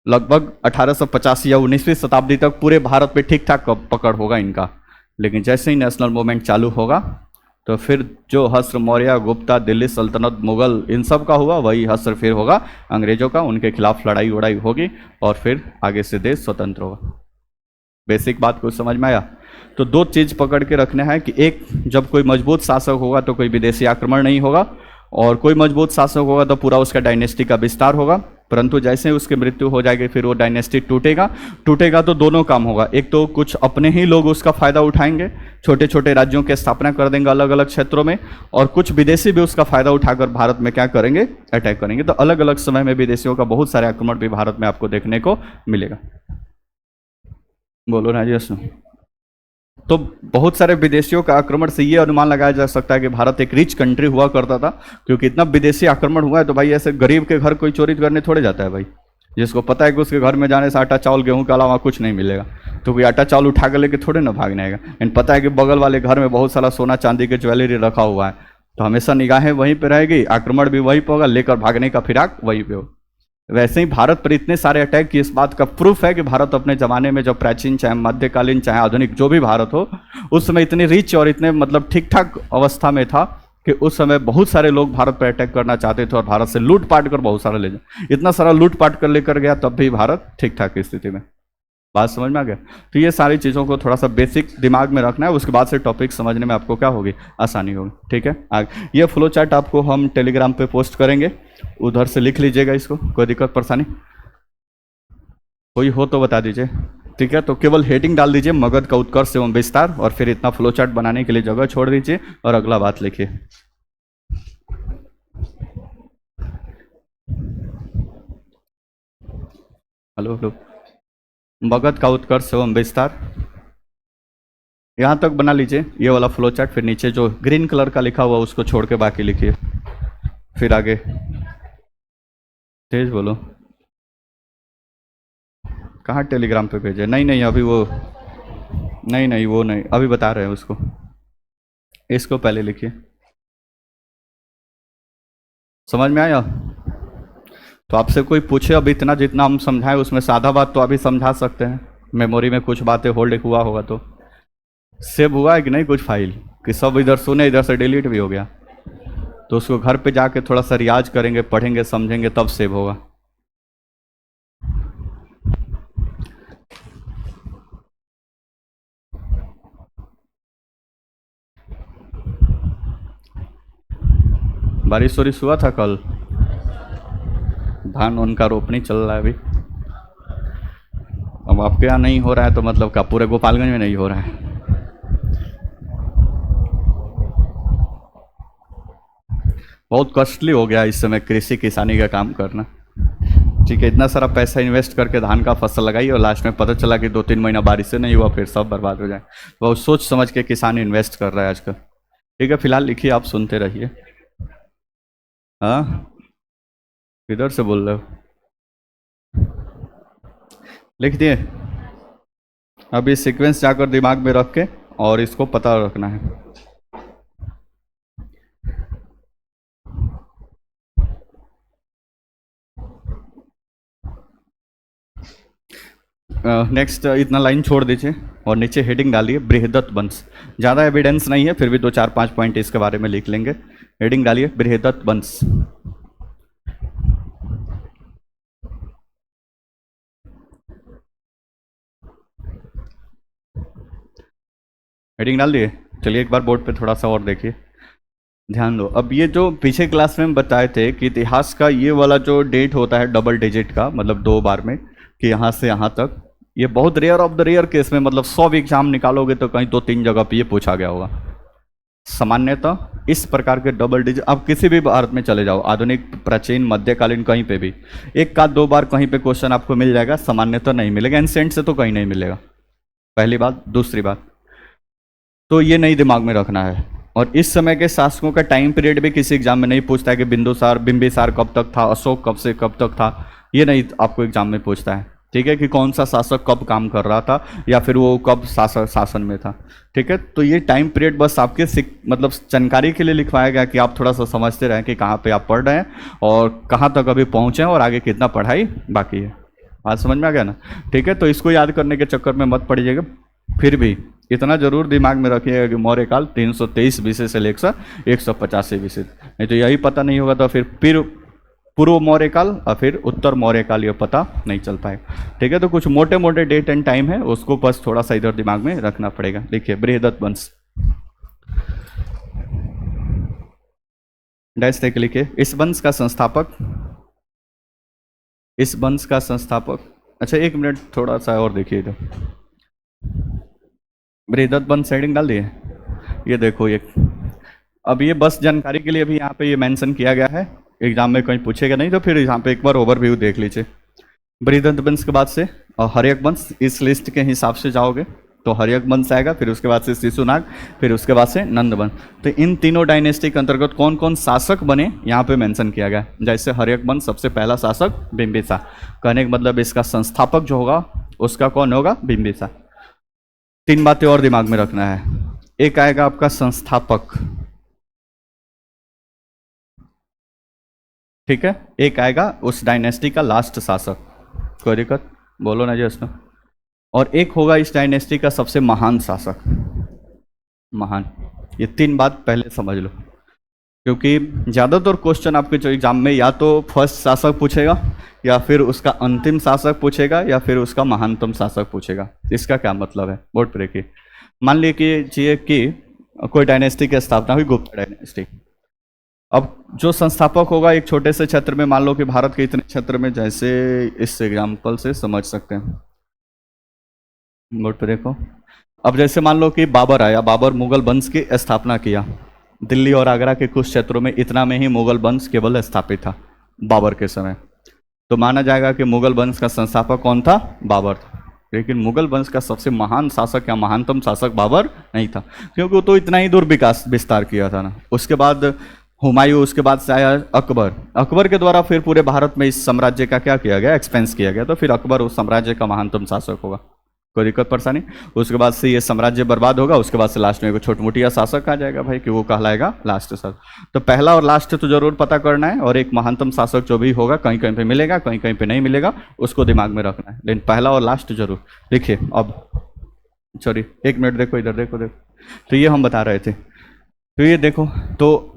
लगभग 1850 या 19वीं शताब्दी तक पूरे भारत पे ठीक ठाक पकड़ होगा इनका। लेकिन जैसे ही नेशनल मूवमेंट चालू होगा तो फिर जो हस्र मौर्य, गुप्ता, दिल्ली सल्तनत, मुगल, इन सब का हुआ, वही हस्र फिर होगा अंग्रेजों का। उनके खिलाफ लड़ाई वड़ाई होगी और फिर आगे से देश स्वतंत्र होगा। बेसिक बात को समझ में आया? तो दो चीज पकड़ के रखना है कि एक, जब कोई मजबूत शासक होगा तो कोई विदेशी आक्रमण नहीं होगा, और कोई मजबूत शासक होगा तो पूरा उसका डायनेस्टी का विस्तार होगा। परंतु जैसे ही उसकी मृत्यु हो जाएगी फिर वो डायनेस्टी टूटेगा तो दोनों काम होगा। एक तो कुछ अपने ही लोग उसका फायदा उठाएंगे, छोटे छोटे राज्यों की स्थापना कर देंगे अलग अलग क्षेत्रों में, और कुछ विदेशी भी उसका फायदा उठाकर भारत में क्या करेंगे, अटैक करेंगे। तो अलग अलग समय में विदेशियों का बहुत सारे आक्रमण भी भारत में आपको देखने को मिलेगा। बोलो राजेश। तो बहुत सारे विदेशियों का आक्रमण से ये अनुमान लगाया जा सकता है कि भारत एक रिच कंट्री हुआ करता था, क्योंकि इतना विदेशी आक्रमण हुआ है तो भाई ऐसे गरीब के घर कोई चोरी करने थोड़े जाता है भाई, जिसको पता है कि उसके घर में जाने से आटा चावल गेहूं के अलावा कुछ नहीं मिलेगा, तो कोई आटा चावल उठा कर लेके थोड़े ना भागने आएगा। एंड पता है कि बगल वाले घर में बहुत सारा सोना चांदी के ज्वेलरी रखा हुआ है, तो हमेशा निगाहें वहीं पे रहेगी, आक्रमण भी वहीं पे होगा, लेकर भागने का फिराक वहीं पे हो। वैसे ही भारत पर इतने सारे अटैक की इस बात का प्रूफ है कि भारत अपने ज़माने में, जब प्राचीन चाहे मध्यकालीन चाहे आधुनिक जो भी भारत हो, उस समय इतने रिच और इतने मतलब ठीक ठाक अवस्था में था कि उस समय बहुत सारे लोग भारत पर अटैक करना चाहते थे और भारत से लूट पाट कर बहुत सारा ले जाए। इतना सारा लूट पाट कर लेकर गया, तब भी भारत ठीक ठाक स्थिति में। बात समझ में आ गया? तो ये सारी चीज़ों को थोड़ा सा बेसिक दिमाग में रखना है, उसके बाद से टॉपिक समझने में आपको क्या होगी, आसानी होगी। ठीक है, आगे ये फ्लो चार्ट आपको हम टेलीग्राम पे पोस्ट करेंगे, उधर से लिख लीजिएगा इसको, कोई दिक्कत परेशानी कोई हो तो बता दीजिए। ठीक है, तो केवल हेडिंग डाल दीजिए मगध का उत्कर्ष एवं विस्तार, और फिर इतना फ्लो चार्ट बनाने के लिए जगह छोड़ दीजिए और अगला बात लिखिए। हेलो हेलो, मगध का उत्कर्ष एवं विस्तार यहां तक बना लीजिए, ये वाला फ्लो चार्ट। फिर नीचे जो ग्रीन कलर का लिखा हुआ उसको छोड़ के बाकी लिखिए। फिर आगे तेज बोलो, कहाँ टेलीग्राम पे भेजे? नहीं नहीं, अभी वो नहीं नहीं, वो नहीं, अभी बता रहे हैं उसको, इसको पहले लिखिए। समझ में आया? तो आपसे कोई पूछे, अब इतना जितना हम समझाएं उसमें सादा बात तो अभी समझा सकते हैं, मेमोरी में कुछ बातें होल्ड हुआ होगा तो सेव हुआ है कि नहीं कुछ फाइल, कि सब इधर सुने इधर से डिलीट भी हो गया? तो उसको घर पे जाके थोड़ा सा रियाज करेंगे, पढ़ेंगे, समझेंगे, तब सेव होगा। बारिश वारिश हुआ था कल? धान उनका रोपनी चल रहा है अभी। अब आपके यहाँ नहीं हो रहा है तो मतलब क्या पूरे गोपालगंज में नहीं हो रहा है? बहुत कॉस्टली हो गया इस समय कृषि किसानी का काम करना। ठीक है, इतना सारा पैसा इन्वेस्ट करके धान का फसल लगाई और लास्ट में पता चला कि 2-3 महीना बारिश से नहीं हुआ, फिर सब बर्बाद हो जाए। बहुत सोच समझ के किसान इन्वेस्ट कर रहा है आजकल। ठीक है, फिलहाल लिखिए, आप सुनते रहिए। हाँ, किधर से बोल रहे हो? लिख दिए? अब ये सीक्वेंस जाकर दिमाग में रख के और इसको पता रखना है। नेक्स्ट इतना लाइन छोड़ दीजिए और नीचे हेडिंग डालिए बृहदत्त वंश। ज़्यादा एविडेंस नहीं है, फिर भी 2-4-5 पॉइंट इसके बारे में लिख लेंगे। हेडिंग डालिए बृहदत्त वंश। हेडिंग डाल दिए? चलिए एक बार बोर्ड पे थोड़ा सा और देखिए, ध्यान दो। अब ये जो पीछे क्लास में हम बताए थे कि इतिहास का ये वाला जो डेट होता है डबल डिजिट का, मतलब 2 बार में, कि यहाँ से यहाँ तक, ये बहुत rare of the rare case में, मतलब 100 एग्जाम निकालोगे तो कहीं 2-3 जगह पे ये पूछा गया होगा। सामान्यतः इस प्रकार के डबल डिजिट आप किसी भी भारत में चले जाओ, आधुनिक, प्राचीन, मध्यकालीन, कहीं पे भी 1 का 2 बार कहीं पे क्वेश्चन आपको मिल जाएगा, सामान्यतः नहीं मिलेगा। एंसेंट से तो कहीं नहीं मिलेगा, पहली बात। दूसरी बात, तो ये नहीं दिमाग में रखना है। और इस समय के शासकों का टाइम पीरियड भी किसी एग्जाम में नहीं पूछता है कि बिंबिसार कब तक था, अशोक कब से कब तक था, ये नहीं आपको एग्जाम में पूछता है। ठीक है, कि कौन सा शासक कब काम कर रहा था या फिर वो कब शासन में था। ठीक है, तो ये टाइम पीरियड बस आपके मतलब जानकारी के लिए लिखवाया गया कि आप थोड़ा सा समझते रहें कि कहाँ पे आप पढ़ रहे हैं और कहाँ तक अभी पहुँचे हैं और आगे कितना पढ़ाई बाकी है। बात समझ में आ गया ना? ठीक है, तो इसको याद करने के चक्कर में मत पड़िएगा, फिर भी इतना जरूर दिमाग में रखिएगा कि मौर्य काल 323 बीसी से लेकर 185 बीसी। नहीं तो यही पता नहीं होगा तो फिर पूर्व मौर्य काल और फिर उत्तर मौर्य काल ये पता नहीं चल पाएगा। ठीक है, तो कुछ मोटे मोटे डेट एंड टाइम है, उसको बस थोड़ा सा इधर दिमाग में रखना पड़ेगा। देखिए बृहदत्त वंश, डैश देख लिखिए। इस वंश का संस्थापक, अच्छा 1 मिनट थोड़ा सा और देखिए इधर, बृहदत्त वंश हेडिंग डाल दिए? ये देखो, ये अब ये बस जानकारी के लिए अभी यहाँ पे ये मेंशन किया गया है, एग्जाम में कहीं पूछेगा नहीं तो फिर यहाँ पे एक बार ओवरव्यू देख लीजिए। बृहदत्त वंश के बाद से और हर्यक वंश, इस लिस्ट के हिसाब से जाओगे तो हर्यक वंश आएगा, फिर उसके बाद से शिशुनाग, फिर उसके बाद से नंद वंश। तो इन तीनों डायनेस्टी के अंतर्गत कौन कौन शासक बने यहाँ पे मेंशन किया गया। जैसे हर्यक वंश सबसे पहला शासक बिंबिसार, कहने का मतलब इसका संस्थापक जो होगा उसका कौन होगा, बिंबिसार। 3 बातें और दिमाग में रखना है। एक आएगा आपका संस्थापक, ठीक है, एक आएगा उस डायनेस्टी का लास्ट शासक, कोई दिक्कत, बोलो ना जी उसने। और एक होगा इस डायनेस्टी का सबसे महान शासक, महान। ये तीन बात पहले समझ लो, क्योंकि ज़्यादातर क्वेश्चन आपके जो एग्जाम में या तो फर्स्ट शासक पूछेगा, या फिर उसका अंतिम शासक पूछेगा, या फिर उसका महानतम शासक पूछेगा। इसका क्या मतलब है, बोर्ड पर देखिए। मान लीजिए कि कोई डायनेस्टी की स्थापना हुई, गुप्त डायनेस्टी। अब जो संस्थापक होगा एक छोटे से क्षेत्र में, मान लो कि भारत के इतने क्षेत्र में, जैसे इस एग्जाम्पल से समझ सकते हैं, बोर्ड पे देखो। अब जैसे मान लो कि बाबर आया, बाबर मुगल वंश की स्थापना किया, दिल्ली और आगरा के कुछ क्षेत्रों में इतना में ही मुगल वंश केवल स्थापित था बाबर के समय। तो माना जाएगा कि मुगल वंश का संस्थापक कौन था, बाबर था। लेकिन मुगल वंश का सबसे महान शासक या महानतम शासक बाबर नहीं था, क्योंकि वो तो इतना ही दूर विकास विस्तार किया था ना। उसके बाद हुमायूं, उसके बाद से आया अकबर। अकबर के द्वारा फिर पूरे भारत में इस साम्राज्य का क्या किया गया, एक्सपेंस किया गया। तो फिर अकबर उस साम्राज्य का महानतम शासक होगा, कोई दिक्कत परेशानी। उसके बाद से ये साम्राज्य बर्बाद होगा, उसके बाद से लास्ट में एक छोट मोटिया शासक आ जाएगा भाई, कि वो कहलाएगा लास्ट शासक। तो पहला और लास्ट तो जरूर पता करना है, और एक महानतम शासक जो भी होगा कहीं कहीं पे मिलेगा, कहीं कहीं पे नहीं मिलेगा, उसको दिमाग में रखना है। लेकिन पहला और लास्ट जरूर देखिए। अब सॉरी, एक मिनट देखो, इधर देखो, देखो। तो ये हम बता रहे थे, तो ये देखो, तो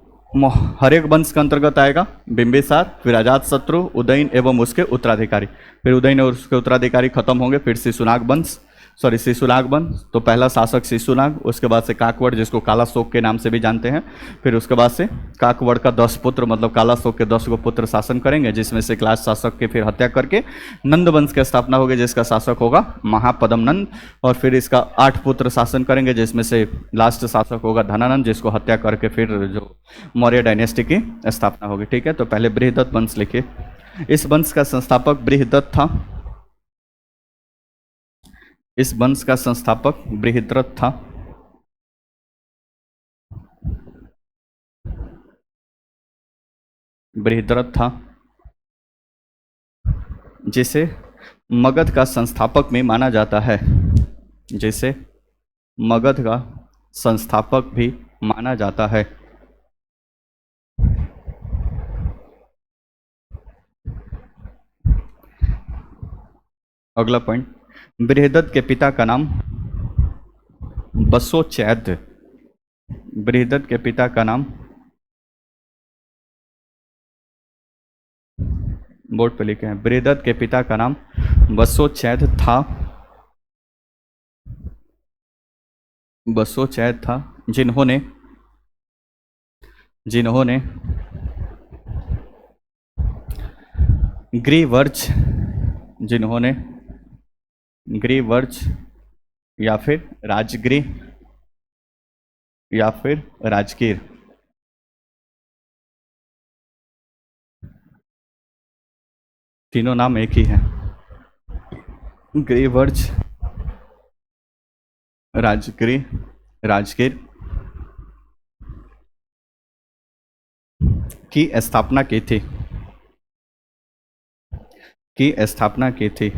हर एक वंश के अंतर्गत आएगा बिंबिसार, फिर अजातशत्रु, उदयन एवं उसके उत्तराधिकारी। फिर उदयन और उसके उत्तराधिकारी खत्म होंगे, फिर शिशुनाग वंश, सॉरी शिशुनाग वंश। तो पहला शासक शिशुनाग, उसके बाद से काकवड़, जिसको काला शोक के नाम से भी जानते हैं। फिर उसके बाद से काकवड़ का 10 पुत्र, मतलब काला शोक के 10 गो पुत्र शासन करेंगे, जिसमें से लास्ट शासक की फिर हत्या करके नंद वंश की स्थापना होगी, जिसका शासक होगा महापद्म नंद। और फिर इसका 8 पुत्र शासन करेंगे, जिसमें से लास्ट शासक होगा धनानंद, जिसको हत्या करके फिर जो मौर्य डायनेस्टी की स्थापना होगी। ठीक है, तो पहले बृहदत्त वंश लिखिए। इस वंश का संस्थापक बृहदत्त था, इस वंश का संस्थापक बृहद्रथ था। बृहद्रथ था, जिसे मगध का संस्थापक भी माना जाता है, जिसे मगध का संस्थापक भी माना जाता है। अगला पॉइंट, बृहदत्त के पिता का नाम बसोचैद्य। बृहदत्त के पिता का नाम, बोर्ड पे लिखे हैं, बृहदत्त के पिता का नाम बसोचैद्य था, बसोचैद्य था, जिन्होंने जिन्होंने ग्रीवर्ज, जिन्होंने ग्रीवर्ज या फिर राजगृह या फिर राजगीर, तीनों नाम एक ही है, ग्रीवर्ज, राजगृह, राजगीर की स्थापना की थी, की स्थापना की थी,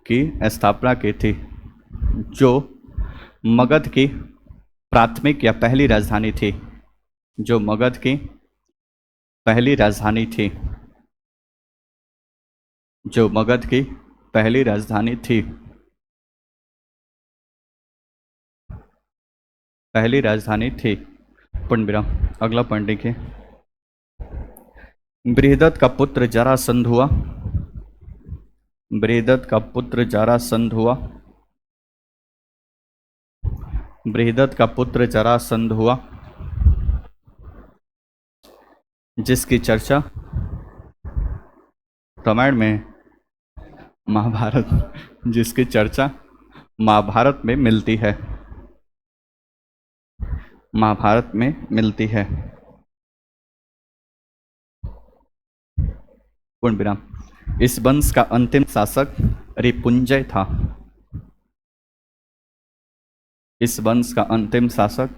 की स्थापना की थी, जो मगध की प्राथमिक या पहली राजधानी थी, जो मगध की पहली राजधानी थी, जो मगध की पहली राजधानी थी, पहली राजधानी थी। पूर्ण विराम। अगला पॉइंट देखिए, बृहदत्त का पुत्र जरासंध हुआ, बृहदत्त का पुत्र जरासंध हुआ, बृहदत्त का पुत्र जरासंध हुआ, जिसकी चर्चा रामायण में, महाभारत, जिसकी चर्चा महाभारत में मिलती है, महाभारत में मिलती है। पूर्ण विराम। इस वंश का अंतिम शासक रिपुंजय था, इस वंश का अंतिम शासक,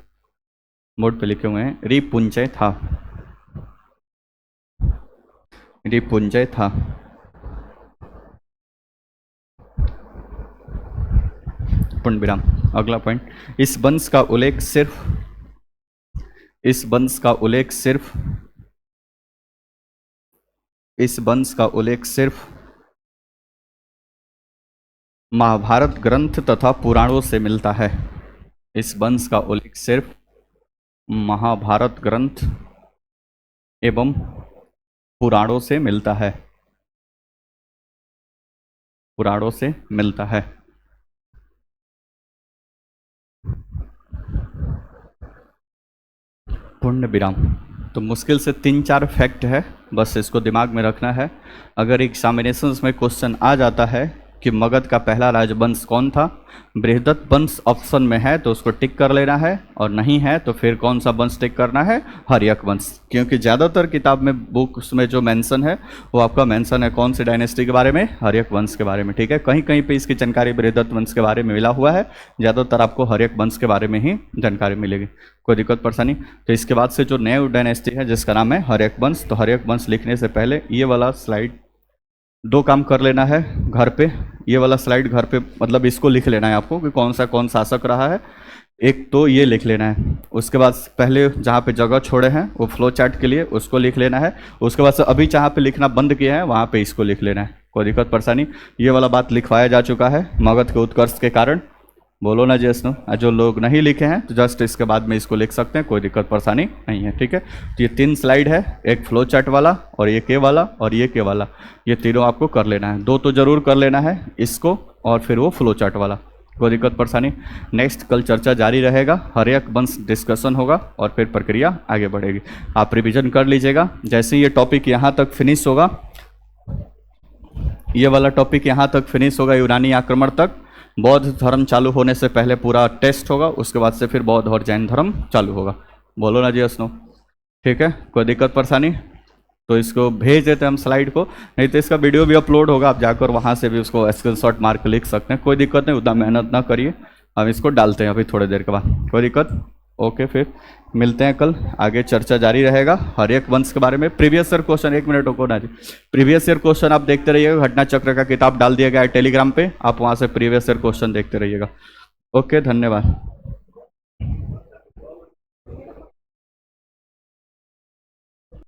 बोर्ड पे लिखे हुए हैं, रिपुंजय था, रिपुंजय था। पूर्ण विराम। अगला पॉइंट, इस वंश का उल्लेख सिर्फ, इस वंश का उल्लेख सिर्फ इस वंश का उल्लेख सिर्फ महाभारत ग्रंथ तथा पुराणों से मिलता है। इस वंश का उल्लेख सिर्फ महाभारत ग्रंथ एवं पुराणों से मिलता है। पुराणों से मिलता है। पूर्ण विराम। तो मुश्किल से 3-4 फैक्ट है, बस इसको दिमाग में रखना है। अगर एग्जामिनेशंस में क्वेश्चन आ जाता है कि मगध का पहला राजवंश कौन था, बृहदत्त वंश ऑप्शन में है तो उसको टिक कर लेना है, और नहीं है तो फिर कौन सा वंश टिक करना है, हर्यक वंश। क्योंकि ज़्यादातर किताब में बुक्स में जो मेंशन है वो आपका मेंशन है कौन सी डायनेस्टी के बारे में, हर्यक वंश के बारे में। ठीक है, कहीं कहीं पे इसकी जानकारी बृहदत्त वंश के बारे में मिला हुआ है, ज़्यादातर आपको हर्यक वंश के बारे में ही जानकारी मिलेगी। कोई दिक्कत परेशानी? तो इसके बाद से जो नया डायनेस्टी है जिसका नाम है हर्यक वंश, तो हर्यक वंश लिखने से पहले ये वाला स्लाइड 2 काम कर लेना है घर पे। ये वाला स्लाइड घर पे मतलब इसको लिख लेना है आपको कि कौन शासक रहा है। एक तो ये लिख लेना है, उसके बाद पहले जहाँ पे जगह छोड़े हैं वो फ्लो चार्ट के लिए उसको लिख लेना है। उसके बाद से अभी जहाँ पे लिखना बंद किया है वहाँ पे इसको लिख लेना है। कोई दिक्कत परेशानी? ये वाला बात लिखवाया जा चुका है मगध के उत्कर्ष के कारण। बोलो ना जैसनो। जो लोग नहीं लिखे हैं तो जस्ट इसके बाद में इसको लिख सकते हैं, कोई दिक्कत परेशानी नहीं है। ठीक है, तो ये 3 स्लाइड है, एक फ्लो चार्ट वाला और ये के वाला और ये के वाला, ये तीनों आपको कर लेना है। 2 तो जरूर कर लेना है, इसको और फिर वो फ्लो चार्ट वाला। कोई दिक्कत परेशानी? नेक्स्ट कल चर्चा जारी रहेगा, हर्यक वंश डिस्कशन होगा और फिर प्रक्रिया आगे बढ़ेगी। आप रिविजन कर लीजिएगा। जैसे ये टॉपिक यहाँ तक फिनिश होगा, ये वाला टॉपिक यहाँ तक फिनिश होगा यूनानी आक्रमण तक, बौद्ध धर्म चालू होने से पहले पूरा टेस्ट होगा, उसके बाद से फिर बौद्ध और जैन धर्म चालू होगा। बोलो ना जी अस्नो। ठीक है, कोई दिक्कत परेशानी? तो इसको भेज देते हैं हम स्लाइड को, नहीं तो इसका वीडियो भी अपलोड होगा, आप जाकर वहाँ से भी उसको स्क्रीनशॉट मार के लिख सकते हैं। कोई दिक्कत नहीं, उतना मेहनत ना करिए, हम इसको डालते हैं अभी थोड़ी देर के बाद। कोई दिक्कत? ओके, फिर मिलते हैं कल, आगे चर्चा जारी रहेगा हर्यक वंश के बारे में। प्रीवियस ईयर क्वेश्चन, 1 मिनट रुको ना जी, प्रीवियस ईयर क्वेश्चन आप देखते रहिएगा। घटना चक्र का किताब डाल दिया गया है टेलीग्राम पे, आप वहाँ से प्रीवियस ईयर क्वेश्चन देखते रहिएगा। ओके, धन्यवाद।